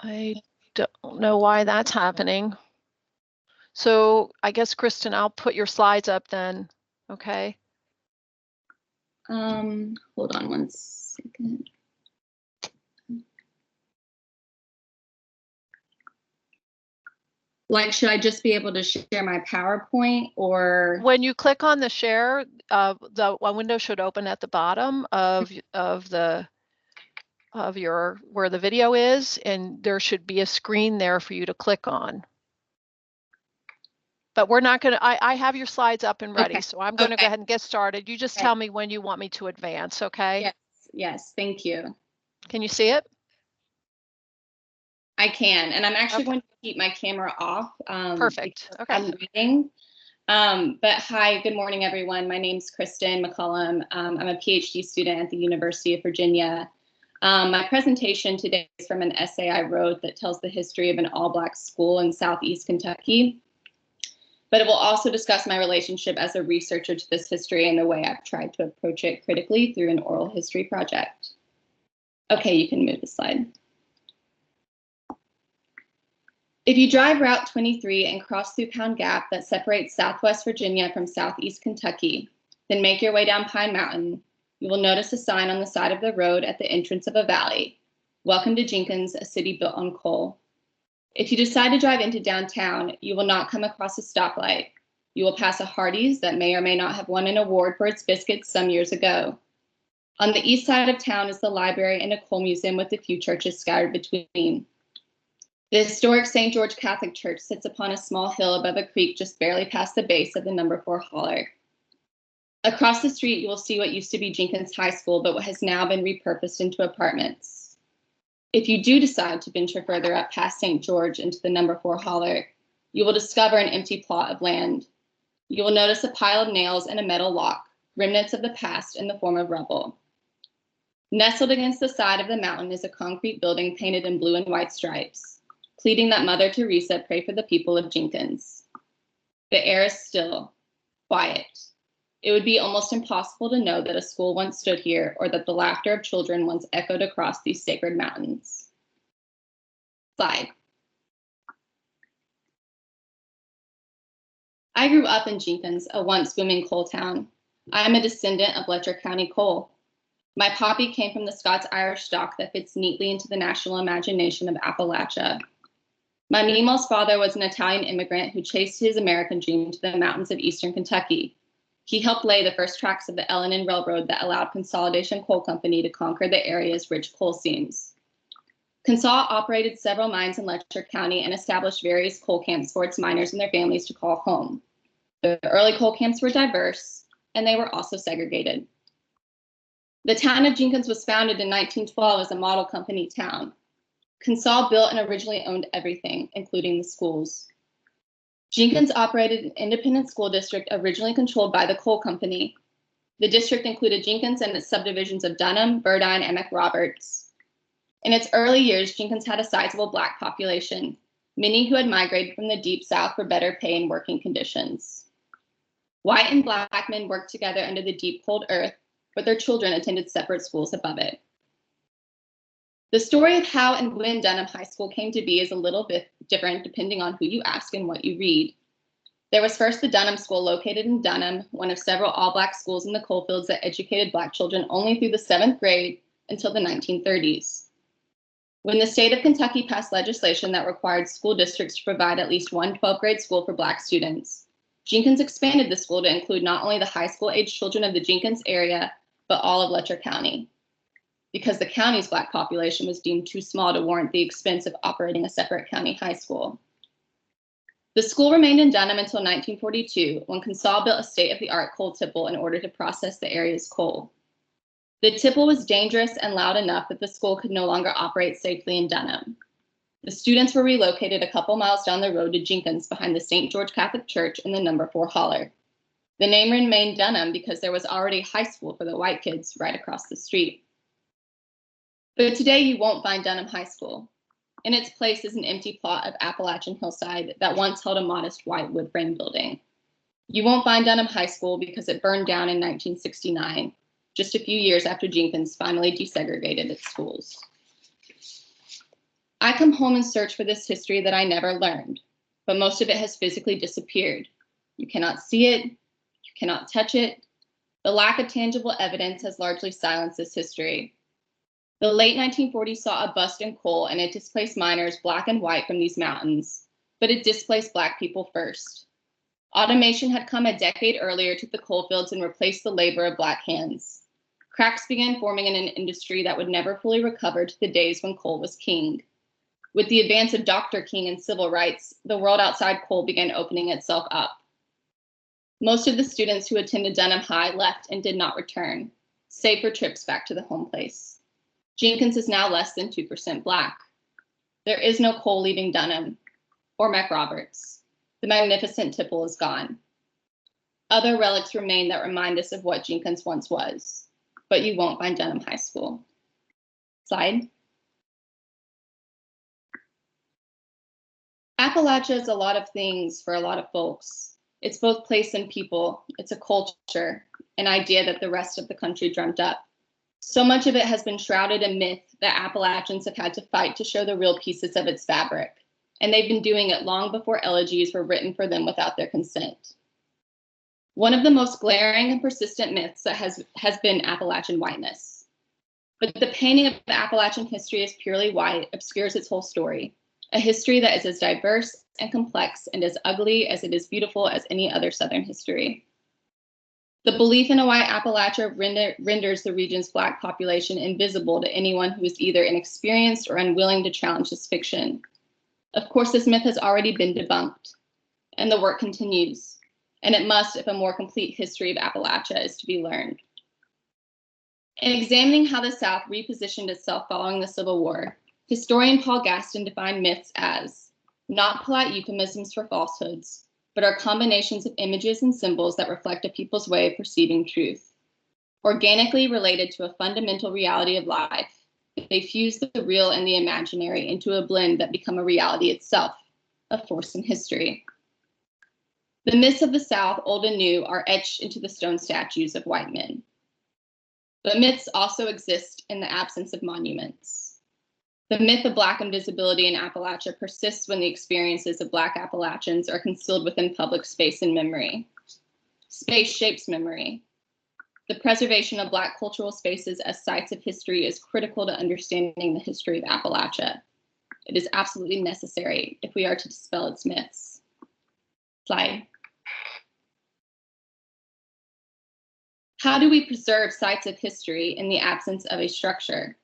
I don't know why that's happening. So I guess, Kristen, I'll put your slides up then, okay? Hold on one second. Like, should I just be able to share my PowerPoint, or? When you click on the share, the window should open at the bottom of your where the video is, and there should be a screen there for you to click on. But we're not going to, I have your slides up and ready, so I'm going to go ahead and get started. You just tell me when you want me to advance, okay? Yes, yes, thank you. Can you see it? I can, and I'm actually going to keep my camera off. Perfect, okay. I'm reading. But hi, good morning, everyone. My name's Kristen McCullum. I'm a PhD student at the University of Virginia. My presentation today is from an essay I wrote that tells the history of an all-Black school in Southeast Kentucky. But it will also discuss my relationship as a researcher to this history and the way I've tried to approach it critically through an oral history project. Okay, you can move the slide. If you drive Route 23 and cross through Pound Gap that separates Southwest Virginia from Southeast Kentucky, then make your way down Pine Mountain, you will notice a sign on the side of the road at the entrance of a valley. Welcome to Jenkins, a city built on coal. If you decide to drive into downtown, you will not come across a stoplight. You will pass a Hardee's that may or may not have won an award for its biscuits some years ago. On the east side of town is the library and a coal museum with a few churches scattered between. The historic St. George Catholic Church sits upon a small hill above a creek just barely past the base of the No. 4 holler. Across the street, you will see what used to be Jenkins High School, but what has now been repurposed into apartments. If you do decide to venture further up past St. George into the No. 4 holler, you will discover an empty plot of land. You will notice a pile of nails and a metal lock, remnants of the past in the form of rubble. Nestled against the side of the mountain is a concrete building painted in blue and white stripes, pleading that Mother Teresa pray for the people of Jenkins. The air is still, quiet. It would be almost impossible to know that a school once stood here or that the laughter of children once echoed across these sacred mountains. Slide. I grew up in Jenkins, a once booming coal town. I am a descendant of Letcher County coal. My poppy came from the Scots-Irish stock that fits neatly into the national imagination of Appalachia. My Meemaw's father was an Italian immigrant who chased his American dream to the mountains of eastern Kentucky. He helped lay the first tracks of the L&N Railroad that allowed Consolidation Coal Company to conquer the area's rich coal seams. CONSAL operated several mines in Letcher County and established various coal camps for its miners and their families to call home. The early coal camps were diverse, and they were also segregated. The town of Jenkins was founded in 1912 as a model company town. CONSAL built and originally owned everything, including the schools. Jenkins operated an independent school district originally controlled by the coal company. The district included Jenkins and its subdivisions of Dunham, Burdine, and McRoberts. In its early years, Jenkins had a sizable Black population, many who had migrated from the Deep South for better pay and working conditions. White and Black men worked together under the deep, cold earth, but their children attended separate schools above it. The story of how and when Dunham High School came to be is a little bit different depending on who you ask and what you read. There was first the Dunham School located in Dunham, one of several all-Black schools in the coalfields that educated Black children only through the 7th grade until the 1930s. When the state of Kentucky passed legislation that required school districts to provide at least one 12th grade school for Black students, Jenkins expanded the school to include not only the high school age children of the Jenkins area, but all of Letcher County, because the county's Black population was deemed too small to warrant the expense of operating a separate county high school. The school remained in Dunham until 1942, when CONSAL built a state-of-the-art coal tipple in order to process the area's coal. The tipple was dangerous and loud enough that the school could no longer operate safely in Dunham. The students were relocated a couple miles down the road to Jenkins behind the St. George Catholic Church in the No. 4 holler. The name remained Dunham because there was already high school for the white kids right across the street. But today you won't find Dunham High School. In its place is an empty plot of Appalachian hillside that once held a modest white wood frame building. You won't find Dunham High School because it burned down in 1969, just a few years after Jenkins finally desegregated its schools. I come home and search for this history that I never learned, but most of it has physically disappeared. You cannot see it, you cannot touch it. The lack of tangible evidence has largely silenced this history. The late 1940s saw a bust in coal and it displaced miners, Black and white, from these mountains, but it displaced Black people first. Automation had come a decade earlier to the coal fields and replaced the labor of Black hands. Cracks began forming in an industry that would never fully recover to the days when coal was king. With the advance of Dr. King and civil rights, the world outside coal began opening itself up. Most of the students who attended Dunham High left and did not return, save for trips back to the home place. Jenkins is now less than 2% Black. There is no coal leaving Dunham or McRoberts. The magnificent tipple is gone. Other relics remain that remind us of what Jenkins once was, but you won't find Dunham High School. Slide. Appalachia is a lot of things for a lot of folks. It's both place and people. It's a culture, an idea that the rest of the country dreamt up. So much of it has been shrouded in myth that Appalachians have had to fight to show the real pieces of its fabric, and they've been doing it long before elegies were written for them without their consent. One of the most glaring and persistent myths that has been Appalachian whiteness. But the painting of Appalachian history as purely white obscures its whole story, a history that is as diverse and complex and as ugly as it is beautiful as any other Southern history. The belief in a white Appalachia renders the region's Black population invisible to anyone who is either inexperienced or unwilling to challenge this fiction. Of course, this myth has already been debunked, and the work continues, and it must if a more complete history of Appalachia is to be learned. In examining how the South repositioned itself following the Civil War, historian Paul Gaston defined myths as not polite euphemisms for falsehoods, but are combinations of images and symbols that reflect a people's way of perceiving truth. Organically related to a fundamental reality of life, they fuse the real and the imaginary into a blend that become a reality itself, a force in history. The myths of the South, old and new, are etched into the stone statues of white men. But myths also exist in the absence of monuments. The myth of Black invisibility in Appalachia persists when the experiences of Black Appalachians are concealed within public space and memory. Space shapes memory. The preservation of Black cultural spaces as sites of history is critical to understanding the history of Appalachia. It is absolutely necessary if we are to dispel its myths. Slide. How do we preserve sites of history in the absence of a structure?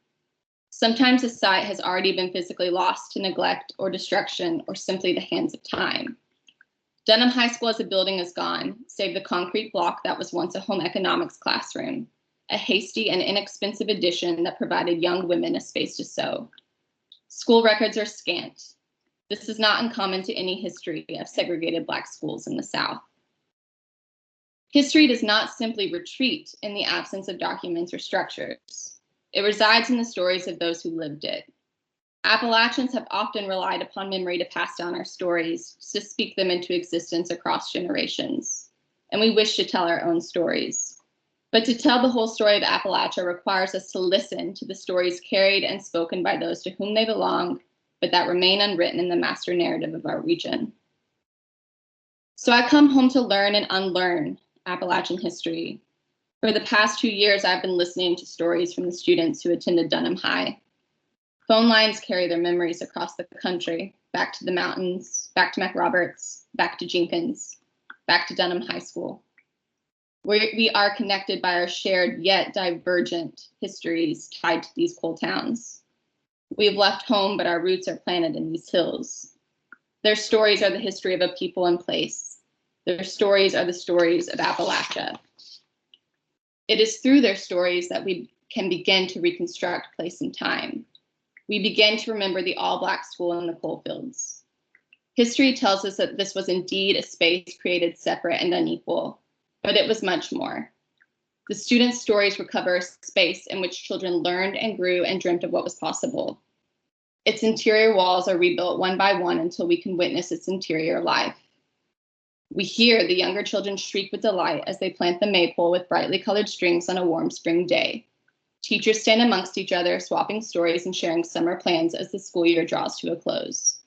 Sometimes a site has already been physically lost to neglect or destruction or simply the hands of time. Dunham High School as a building is gone, save the concrete block that was once a home economics classroom, a hasty and inexpensive addition that provided young women a space to sew. School records are scant. This is not uncommon to any history of segregated Black schools in the South. History does not simply retreat in the absence of documents or structures. It resides in the stories of those who lived it. Appalachians have often relied upon memory to pass down our stories, to speak them into existence across generations. And we wish to tell our own stories. But to tell the whole story of Appalachia requires us to listen to the stories carried and spoken by those to whom they belong, but that remain unwritten in the master narrative of our region. So I come home to learn and unlearn Appalachian history. For the past 2 years, I've been listening to stories from the students who attended Dunham High. Phone lines carry their memories across the country, back to the mountains, back to McRoberts, back to Jenkins, back to Dunham High School. We are connected by our shared yet divergent histories tied to these coal towns. We have left home, but our roots are planted in these hills. Their stories are the history of a people and place. Their stories are the stories of Appalachia. It is through their stories that we can begin to reconstruct place and time. We begin to remember the all-Black school in the coal fields. History tells us that this was indeed a space created separate and unequal, but it was much more. The students' stories recover a space in which children learned and grew and dreamt of what was possible. Its interior walls are rebuilt one by one until we can witness its interior life. We hear the younger children shriek with delight as they plant the maypole with brightly colored strings on a warm spring day. Teachers stand amongst each other, swapping stories and sharing summer plans as the school year draws to a close.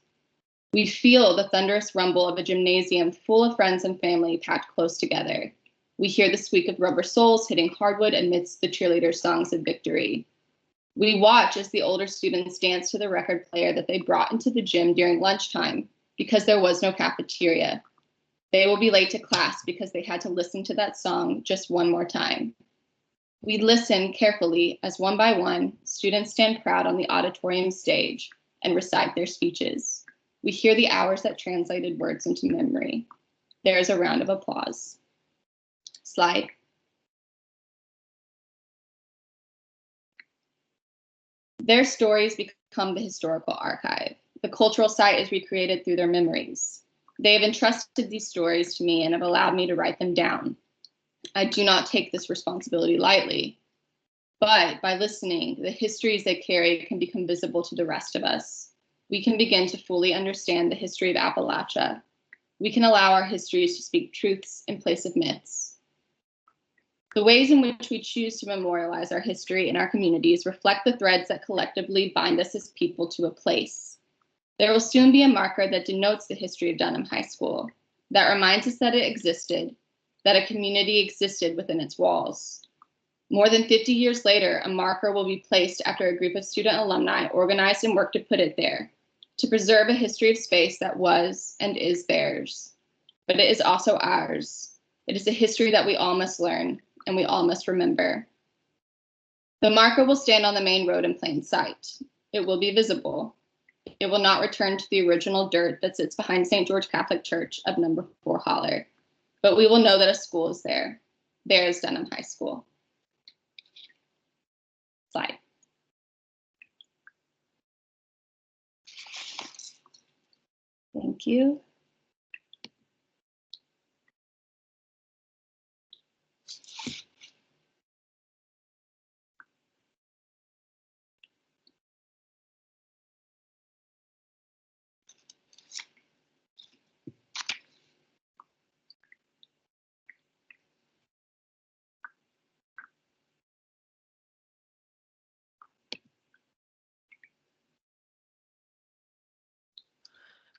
We feel the thunderous rumble of a gymnasium full of friends and family packed close together. We hear the squeak of rubber soles hitting hardwood amidst the cheerleaders' songs of victory. We watch as the older students dance to the record player that they brought into the gym during lunchtime because there was no cafeteria. They will be late to class because they had to listen to that song just one more time. We listen carefully as one by one, students stand proud on the auditorium stage and recite their speeches. We hear the hours that translated words into memory. There is a round of applause. Slide. Their stories become the historical archive. The cultural site is recreated through their memories. They have entrusted these stories to me and have allowed me to write them down. I do not take this responsibility lightly, but by listening, the histories they carry can become visible to the rest of us. We can begin to fully understand the history of Appalachia. We can allow our histories to speak truths in place of myths. The ways in which we choose to memorialize our history in our communities reflect the threads that collectively bind us as people to a place. There will soon be a marker that denotes the history of Dunham High School, that reminds us that it existed, that a community existed within its walls. More than 50 years later, a marker will be placed after a group of student alumni organized and worked to put it there, to preserve a history of space that was and is theirs. But it is also ours. It is a history that we all must learn and we all must remember. The marker will stand on the main road in plain sight. It will be visible. It will not return to the original dirt that sits behind St. George Catholic Church of number 4 Holler, but we will know that a school is there. There is Dunham High School. Slide. Thank you.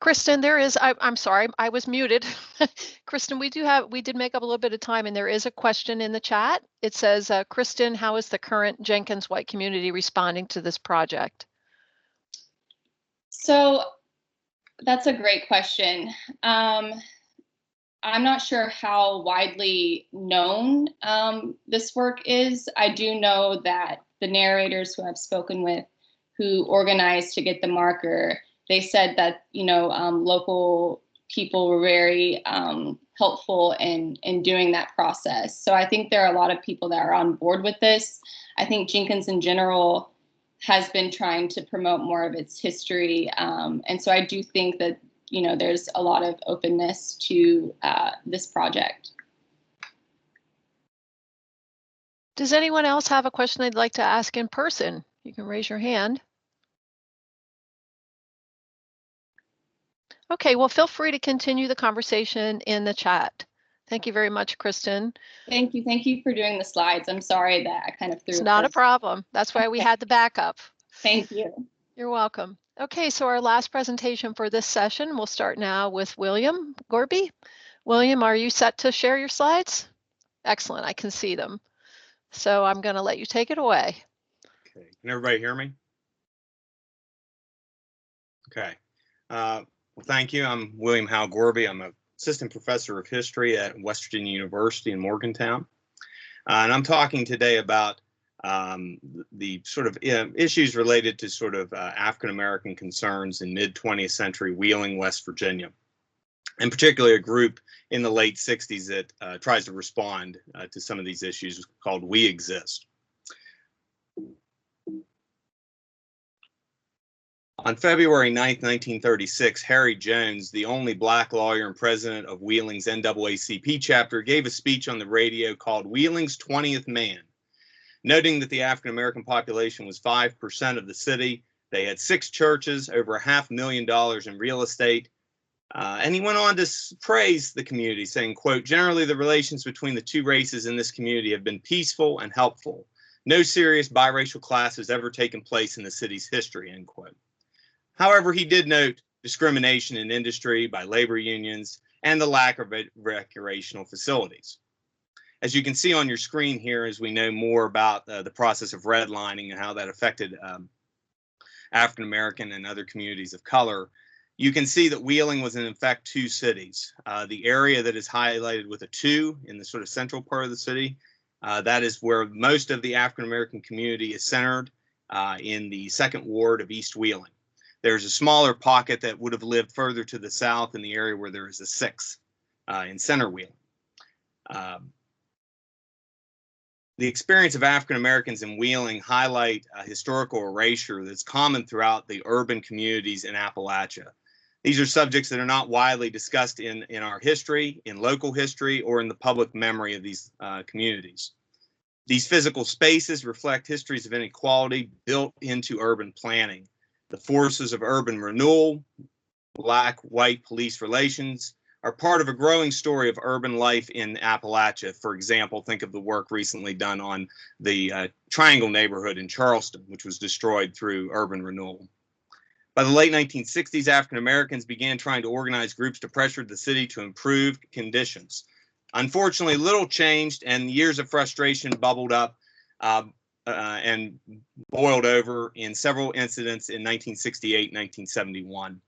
Kristen, there is, I'm sorry, I was muted. Kristen, we did make up a little bit of time and there is a question in the chat. It says, Kristen, how is the current Jenkins White community responding to this project? So that's a great question. I'm not sure how widely known this work is. I do know that the narrators who I've spoken with who organized to get the marker, they said that, local people were very helpful in doing that process. So I think there are a lot of people that are on board with this. I think Jenkins in general has been trying to promote more of its history. And so I do think that, there's a lot of openness to this project. Does anyone else have a question they'd like to ask in person? You can raise your hand. Okay, well, feel free to continue the conversation in the chat. Thank you very much, Kristen. Thank you. Thank you for doing the slides. I'm sorry that I kind of threw. It's not a problem. That's why we had the backup. Thank you. You're welcome. Okay, so our last presentation for this session, we'll start now with William Gorby. William, are you set to share your slides? Excellent, I can see them. So I'm going to let you take it away. Okay, can everybody hear me? Okay. Well, thank you. I'm William Hal Gorby. I'm an assistant professor of history at West Virginia University in Morgantown. And I'm talking today about the sort of issues related to sort of African-American concerns in mid-20th century Wheeling, West Virginia, and particularly a group in the late 60s that tries to respond to some of these issues called We Exist. On February 9th, 1936, Harry Jones, the only black lawyer and president of Wheeling's NAACP chapter, gave a speech on the radio called Wheeling's 20th Man, noting that the African-American population was 5% of the city. They had 6 churches, over $500,000 in real estate. And he went on to praise the community, saying, quote, generally the relations between the two races in this community have been peaceful and helpful. No serious biracial clash has ever taken place in the city's history, end quote. However, he did note discrimination in industry by labor unions and the lack of recreational facilities. As you can see on your screen here, as we know more about the process of redlining and how that affected African-American and other communities of color, you can see that Wheeling was in fact 2 cities. The area that is highlighted with a 2 in the sort of central part of the city, that is where most of the African-American community is centered in the 2nd Ward of East Wheeling. There's a smaller pocket that would have lived further to the south in the area where there is a 6th in center Wheeling. The experience of African Americans in Wheeling highlight a historical erasure that's common throughout the urban communities in Appalachia. These are subjects that are not widely discussed in our history, in local history, or in the public memory of these communities. These physical spaces reflect histories of inequality built into urban planning. The forces of urban renewal, black-white police relations, are part of a growing story of urban life in Appalachia. For example, think of the work recently done on the Triangle neighborhood in Charleston, which was destroyed through urban renewal. By the late 1960s, African Americans began trying to organize groups to pressure the city to improve conditions. Unfortunately, little changed, and years of frustration bubbled up and boiled over in several incidents in 1968 and 1971.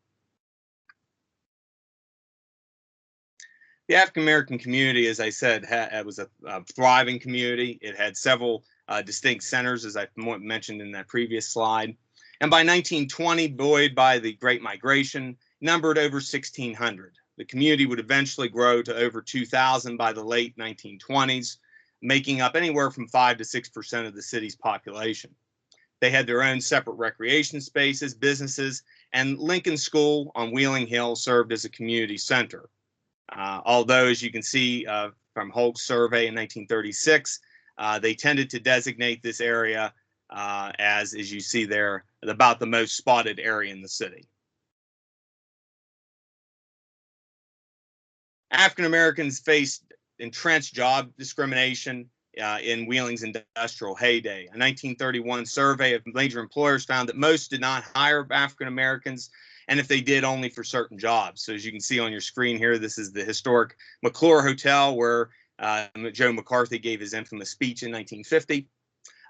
The African American community, as I said, was a thriving community. It had several distinct centers, as I mentioned in that previous slide. And by 1920, buoyed by the Great Migration, numbered over 1,600. The community would eventually grow to over 2,000 by the late 1920s, making up anywhere from 5 to 6% of the city's population. They had their own separate recreation spaces, businesses, and Lincoln School on Wheeling Hill served as a community center. Although, as you can see from Holt's survey in 1936, they tended to designate this area as you see there, about the most spotted area in the city. African Americans faced entrenched job discrimination in Wheeling's industrial heyday. A 1931 survey of major employers found that most did not hire African Americans, and if they did, only for certain jobs. So as you can see on your screen here, this is the historic McClure Hotel where Joe McCarthy gave his infamous speech in 1950.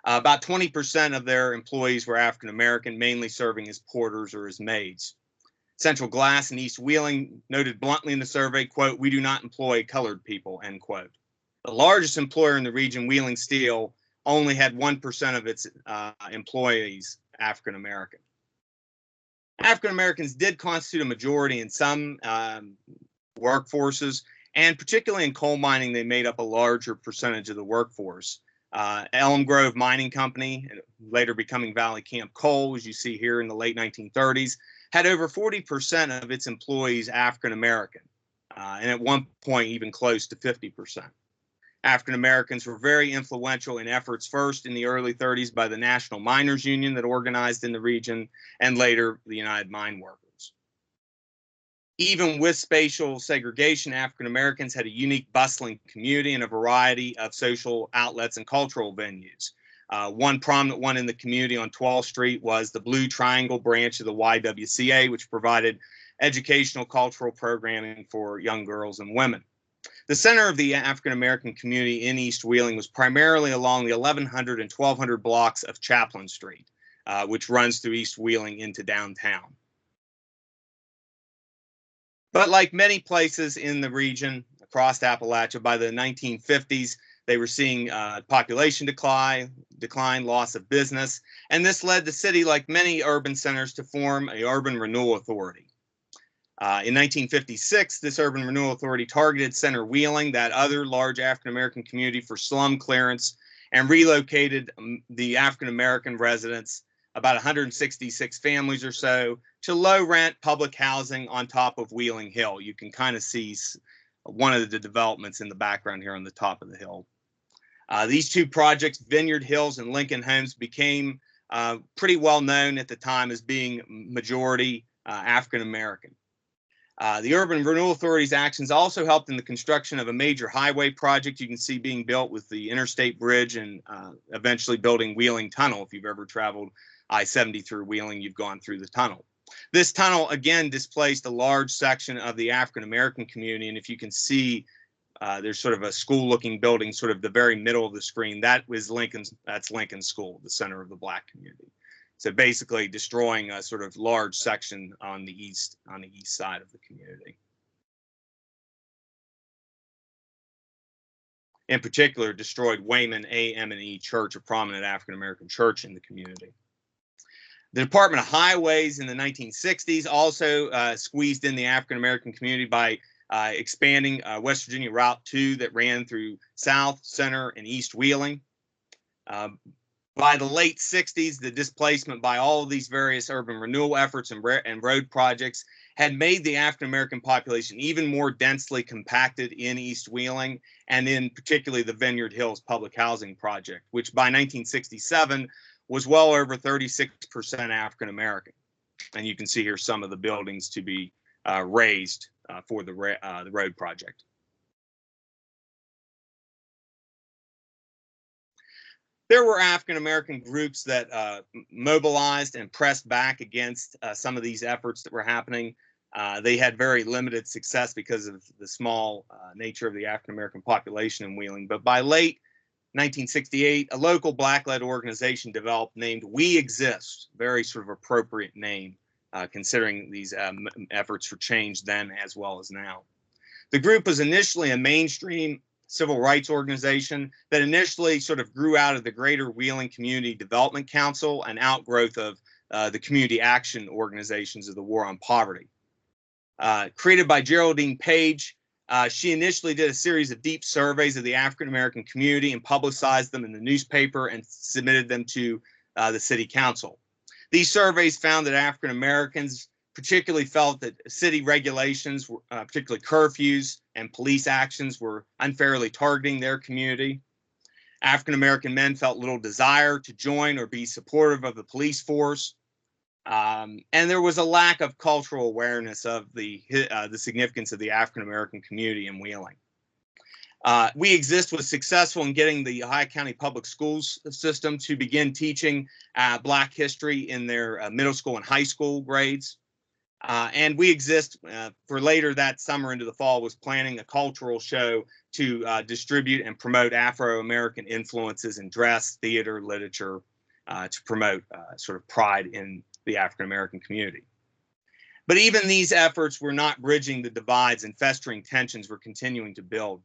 About 20% of their employees were African American, mainly serving as porters or as maids. Central Glass in East Wheeling noted bluntly in the survey, quote, "We do not employ colored people," end quote. The largest employer in the region, Wheeling Steel, only had 1% of its employees African American. African Americans did constitute a majority in some workforces, and particularly in coal mining, they made up a larger percentage of the workforce. Elm Grove Mining Company, later becoming Valley Camp Coal, as you see here in the late 1930s, had over 40% of its employees African American, and at one point even close to 50%. African Americans were very influential in efforts first in the early 30s by the National Miners Union that organized in the region, and later the United Mine Workers. Even with spatial segregation, African Americans had a unique bustling community and a variety of social outlets and cultural venues. One prominent one in the community on 12th Street was the Blue Triangle branch of the YWCA, which provided educational cultural programming for young girls and women. The center of the African American community in East Wheeling was primarily along the 1100 and 1200 blocks of Chaplin Street, which runs through East Wheeling into downtown. But like many places in the region across Appalachia, by the 1950s, they were seeing population decline, loss of business, and this led the city, like many urban centers, to form an urban renewal authority. In 1956, this urban renewal authority targeted Center Wheeling, that other large African-American community, for slum clearance, and relocated the African-American residents, about 166 families or so, to low-rent public housing on top of Wheeling Hill. You can kind of see one of the developments in the background here on the top of the hill. These two projects, Vineyard Hills and Lincoln Homes, became pretty well known at the time as being majority African-American. The Urban Renewal Authority's actions also helped in the construction of a major highway project you can see being built with the Interstate Bridge, and eventually building Wheeling Tunnel. If you've ever traveled I-70 through Wheeling, you've gone through the tunnel. This tunnel, again, displaced a large section of the African-American community, and if you can see, there's sort of a school-looking building, sort of the very middle of the screen. That's Lincoln School, the center of the Black community. So basically destroying a sort of large section on the east side of the community. In particular, destroyed Wayman A.M.E. Church, a prominent African-American church in the community. The Department of Highways in the 1960s also squeezed in the African-American community by expanding West Virginia Route 2 that ran through South, Center, and East Wheeling. By the late 60s, the displacement by all of these various urban renewal efforts and road projects had made the African-American population even more densely compacted in East Wheeling, and in particularly the Vineyard Hills public housing project, which by 1967 was well over 36% African-American. And you can see here some of the buildings to be raised for the road project. There were African-American groups that mobilized and pressed back against some of these efforts that were happening. They had very limited success because of the small nature of the African-American population in Wheeling. But by late 1968, a local Black-led organization developed named We Exist, very sort of appropriate name considering these efforts for change then as well as now. The group was initially a mainstream civil rights organization that initially sort of grew out of the Greater Wheeling Community Development Council, an outgrowth of the community action organizations of the War on Poverty. Created by Geraldine Page, she initially did a series of deep surveys of the African-American community and publicized them in the newspaper and submitted them to the city council. These surveys found that African-Americans particularly felt that city regulations, particularly curfews and police actions, were unfairly targeting their community. African-American men felt little desire to join or be supportive of the police force. And there was a lack of cultural awareness of the significance of the African-American community in Wheeling. We Exist was successful in getting the Ohio County Public Schools system to begin teaching Black history in their middle school and high school grades. And We Exist, for later that summer into the fall, was planning a cultural show to distribute and promote Afro-American influences in dress, theater, literature, to promote sort of pride in the African-American community. But even these efforts were not bridging the divides, and festering tensions were continuing to build.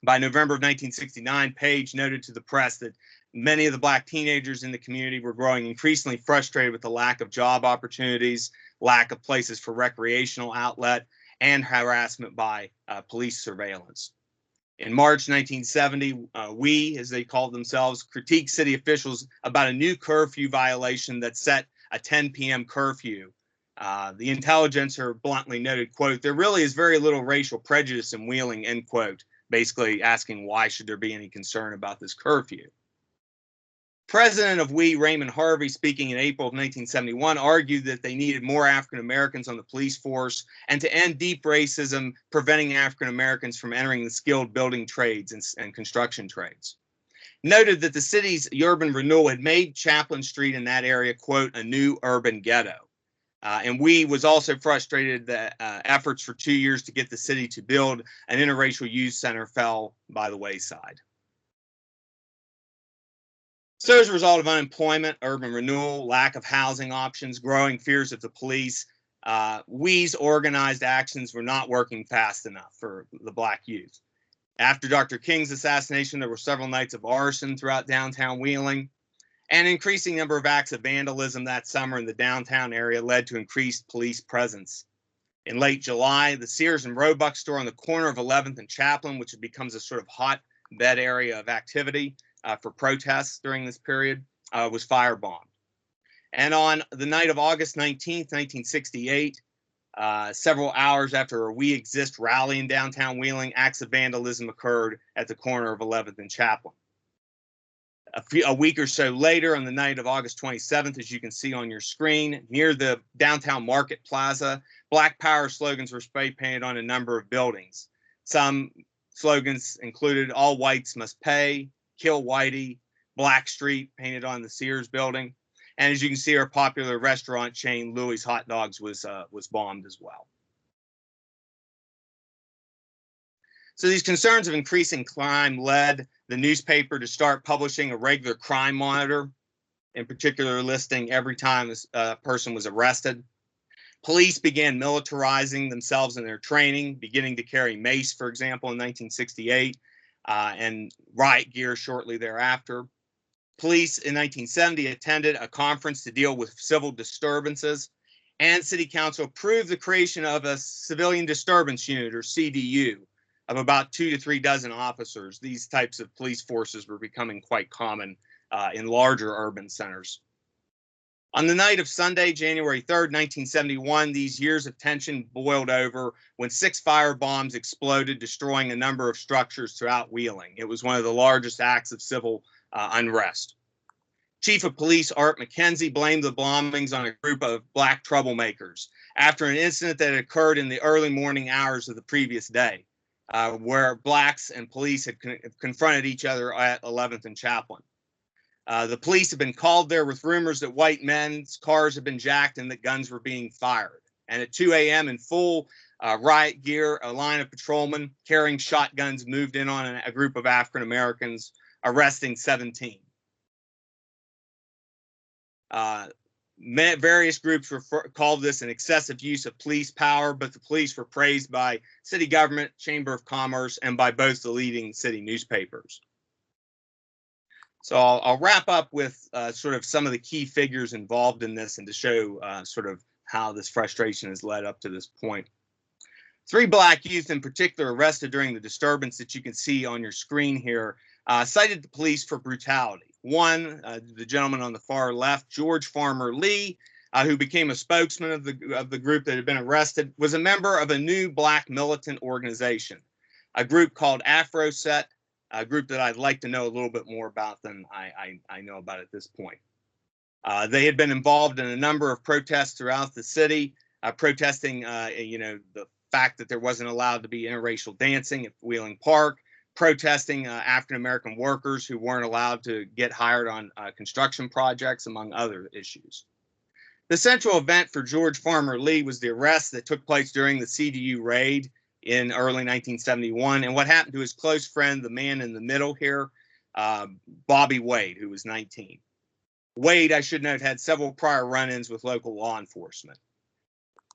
By November of 1969, Page noted to the press that many of the Black teenagers in the community were growing increasingly frustrated with the lack of job opportunities, lack of places for recreational outlet, and harassment by police surveillance. In March 1970, we, as they called themselves, critiqued city officials about a new curfew violation that set a 10 p.m. curfew. The Intelligencer bluntly noted, quote, "There really is very little racial prejudice in Wheeling," end quote, basically asking why should there be any concern about this curfew. President of WE, Raymond Harvey, speaking in April of 1971, argued that they needed more African Americans on the police force and to end deep racism, preventing African Americans from entering the skilled building trades and construction trades. Noted that the city's urban renewal had made Chaplin Street in that area, quote, "a new urban ghetto." And WE was also frustrated that efforts for 2 years to get the city to build an interracial youth center fell by the wayside. So as a result of unemployment, urban renewal, lack of housing options, growing fears of the police, WE's organized actions were not working fast enough for the Black youth. After Dr. King's assassination, there were several nights of arson throughout downtown Wheeling. An increasing number of acts of vandalism that summer in the downtown area led to increased police presence. In late July, the Sears and Roebuck store on the corner of 11th and Chaplin, which becomes a sort of hotbed area of activity for protests during this period, was firebombed. And on the night of August 19th, 1968, several hours after a We Exist rally in downtown Wheeling, acts of vandalism occurred at the corner of 11th and Chaplin. A week or so later, on the night of August 27th, as you can see on your screen, near the downtown Market Plaza, Black Power slogans were spray painted on a number of buildings. Some slogans included "All whites must pay," "Kill Whitey," "Black Street" painted on the Sears building. And as you can see, our popular restaurant chain, Louis Hot Dogs, was bombed as well. So these concerns of increasing crime led the newspaper to start publishing a regular crime monitor, in particular listing every time a person was arrested. Police began militarizing themselves in their training, beginning to carry mace, for example, in 1968, and riot gear shortly thereafter. Police in 1970 attended a conference to deal with civil disturbances, and City Council approved the creation of a Civilian Disturbance Unit, or CDU, of about 2 to 3 dozen officers. These types of police forces were becoming quite common in larger urban centers. On the night of Sunday, January 3rd, 1971, these years of tension boiled over when 6 firebombs exploded, destroying a number of structures throughout Wheeling. It was one of the largest acts of civil unrest. Chief of Police Art McKenzie blamed the bombings on a group of Black troublemakers after an incident that had occurred in the early morning hours of the previous day, where Blacks and police had confronted each other at 11th and Chaplin. The police had been called there with rumors that white men's cars had been jacked and that guns were being fired. And at 2 a.m. in full riot gear, a line of patrolmen carrying shotguns moved in on a group of African Americans, arresting 17. Various groups called this an excessive use of police power, but the police were praised by city government, Chamber of Commerce, and by both the leading city newspapers. So I'll wrap up with sort of some of the key figures involved in this and to show sort of how this frustration has led up to this point. 3 Black youth in particular arrested during the disturbance that you can see on your screen here cited the police for brutality. One, the gentleman on the far left, George Farmer Lee, who became a spokesman of the group that had been arrested, was a member of a new Black militant organization, a group called AfroSet, a group that I'd like to know a little bit more about than I know about at this point. They had been involved in a number of protests throughout the city, protesting, the fact that there wasn't allowed to be interracial dancing at Wheeling Park, protesting African-American workers who weren't allowed to get hired on construction projects, among other issues. The central event for George Farmer Lee was the arrest that took place during the CDU raid in early 1971, and what happened to his close friend, the man in the middle here, Bobby Wade, who was 19. Wade, I should note, had several prior run-ins with local law enforcement.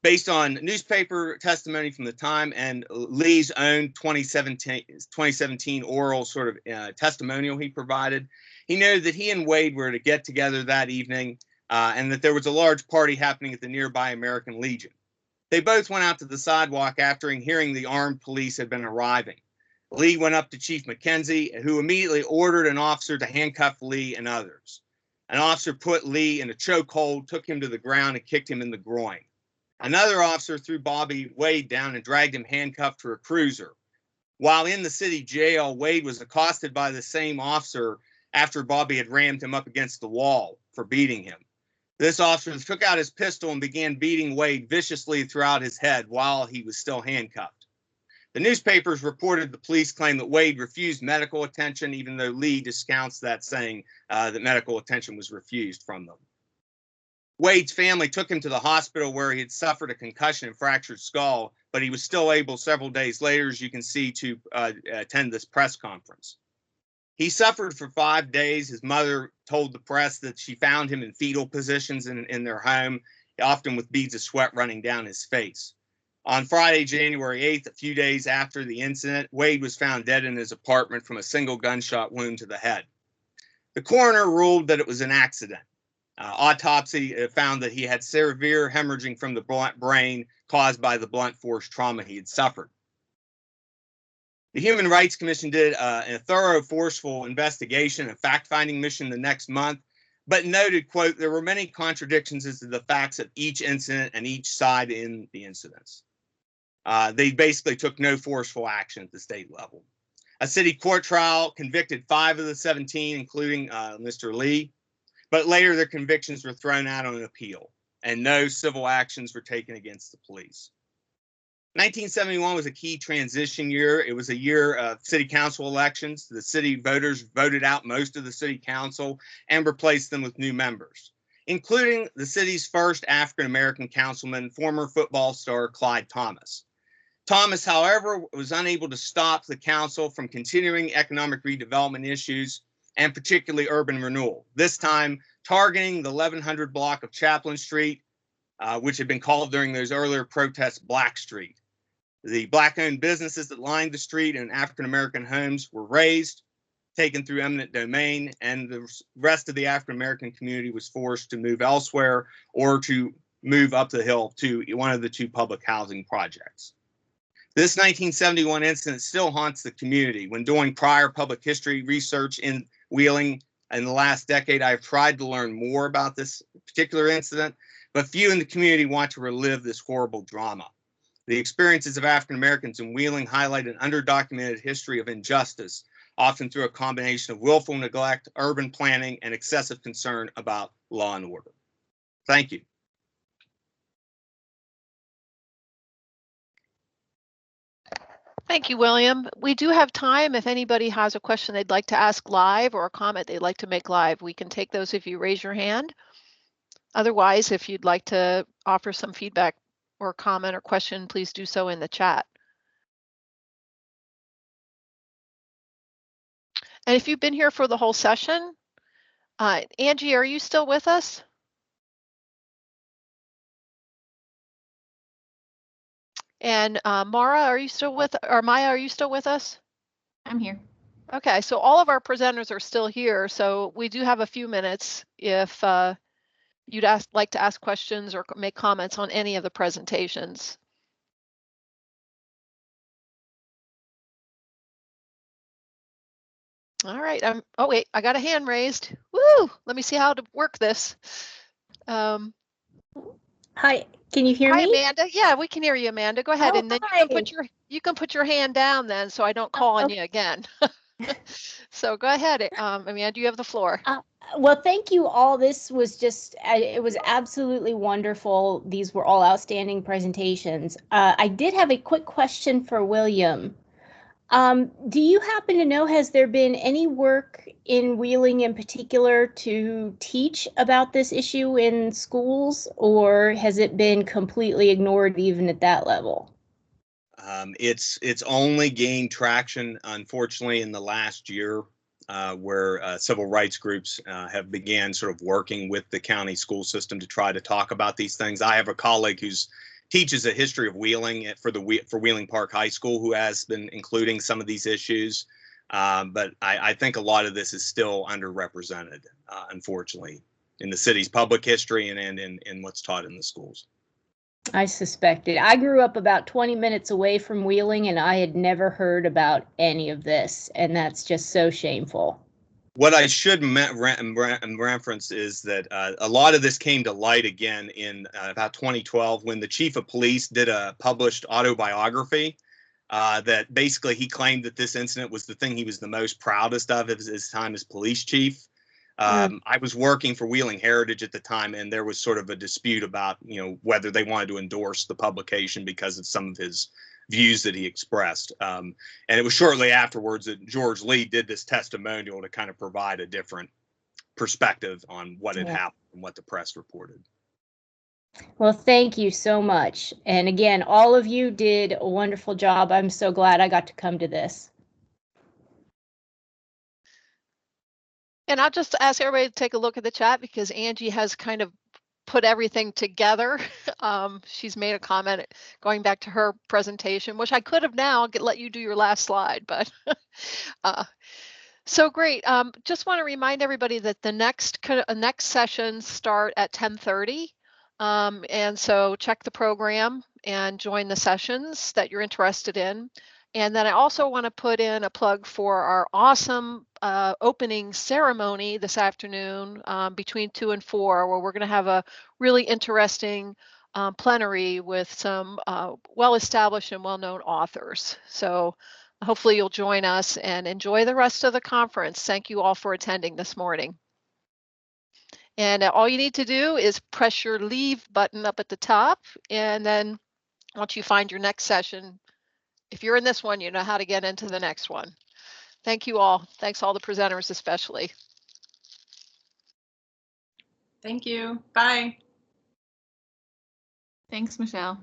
Based on newspaper testimony from the time and Lee's own 2017 oral sort of testimonial he provided, he noted that he and Wade were to get together that evening and that there was a large party happening at the nearby American Legion. They both went out to the sidewalk after hearing the armed police had been arriving. Lee went up to Chief McKenzie, who immediately ordered an officer to handcuff Lee and others. An officer put Lee in a chokehold, took him to the ground, and kicked him in the groin. Another officer threw Bobby Wade down and dragged him handcuffed to a cruiser. While in the city jail, Wade was accosted by the same officer after Bobby had rammed him up against the wall for beating him. This officer took out his pistol and began beating Wade viciously throughout his head while he was still handcuffed. The newspapers reported the police claimed that Wade refused medical attention, even though Lee discounts that, saying that medical attention was refused from them. Wade's family took him to the hospital where he had suffered a concussion and fractured skull, but he was still able several days later, as you can see, to attend this press conference. He suffered for 5 days. His mother told the press that she found him in fetal positions in their home, often with beads of sweat running down his face. On Friday, January 8th, a few days after the incident, Wade was found dead in his apartment from a single gunshot wound to the head. The coroner ruled that it was an accident. Autopsy found that he had severe hemorrhaging from the brain caused by the blunt force trauma he had suffered. The Human Rights Commission did a thorough, forceful investigation and fact-finding mission the next month, but noted, quote, there were many contradictions as to the facts of each incident and each side in the incidents. They basically took no forceful action at the state level. A city court trial convicted 5 of the 17, including Mr. Lee. But later their convictions were thrown out on appeal, and no civil actions were taken against the police. 1971 was a key transition year. It was a year of city council elections. The city voters voted out most of the city council and replaced them with new members, including the city's first African-American councilman, former football star Clyde Thomas. Thomas, however, was unable to stop the council from continuing economic redevelopment issues, and particularly urban renewal, this time targeting the 1100 block of Chaplin Street, which had been called during those earlier protests Black Street. The Black-owned businesses that lined the street and African-American homes were razed, taken through eminent domain, and the rest of the African-American community was forced to move elsewhere or to move up the hill to one of the 2 public housing projects. This 1971 incident still haunts the community. When doing prior public history research in Wheeling in the last decade, I've tried to learn more about this particular incident, but few in the community want to relive this horrible drama. The experiences of African Americans in Wheeling highlight an underdocumented history of injustice, often through a combination of willful neglect, urban planning, and excessive concern about law and order. Thank you. Thank you, William. We do have time if anybody has a question they'd like to ask live or a comment they'd like to make live. We can take those if you raise your hand. Otherwise, if you'd like to offer some feedback or comment or question, please do so in the chat. And if you've been here for the whole session, Angie, are you still with us? And Mara, are you still with, or Maya, are you still with us? I'm here. Okay, so all of our presenters are still here, so we do have a few minutes if you'd like to ask questions or make comments on any of the presentations. All right, oh wait, I got a hand raised. Woo! Let me see how to work this. Hi, can you hear me? Hi, Amanda. Yeah, we can hear you, Amanda. Go ahead, and then you can put your hand down then, so I don't call on you again. So go ahead, Amanda. You have the floor. Well, thank you all. This was just, it was absolutely wonderful. These were all outstanding presentations. I did have a quick question for William. Do you happen to know, has there been any work in Wheeling in particular to teach about this issue in schools, or has it been completely ignored even at that level? It's only gained traction, unfortunately, in the last year, where civil rights groups have began sort of working with the county school system to try to talk about these things. I have a colleague who's teaches a history of Wheeling for Wheeling Park High School, who has been including some of these issues. But I think a lot of this is still underrepresented, unfortunately, in the city's public history and in what's taught in the schools. I suspected. I grew up about 20 minutes away from Wheeling, and I had never heard about any of this, and that's just so shameful. What I should reference is that a lot of this came to light again in about 2012 when the chief of police did a published autobiography that basically he claimed that this incident was the thing he was the most proudest of his time as police chief. I was working for Wheeling Heritage at the time, and there was sort of a dispute about, whether they wanted to endorse the publication because of some of his views that he expressed. And it was shortly afterwards that George Lee did this testimonial to kind of provide a different perspective on what had happened and what the press reported. Well, thank you so much. And again, all of you did a wonderful job. I'm so glad I got to come to this. And I'll just ask everybody to take a look at the chat because Angie has kind of put everything together. She's made a comment going back to her presentation, which I could have now let you do your last slide, but so great. Just want to remind everybody that the next sessions start at 10:30. And so check the program and join the sessions that you're interested in. And then I also want to put in a plug for our awesome opening ceremony this afternoon between 2 and 4, where we're going to have a really interesting plenary with some well-established and well-known authors. So hopefully you'll join us and enjoy the rest of the conference. Thank you all for attending this morning. And all you need to do is press your leave button up at the top. And then once you find your next session, if you're in this one, you know how to get into the next one. Thank you all. Thanks all the presenters especially. Thank you. Bye. Thanks, Michelle.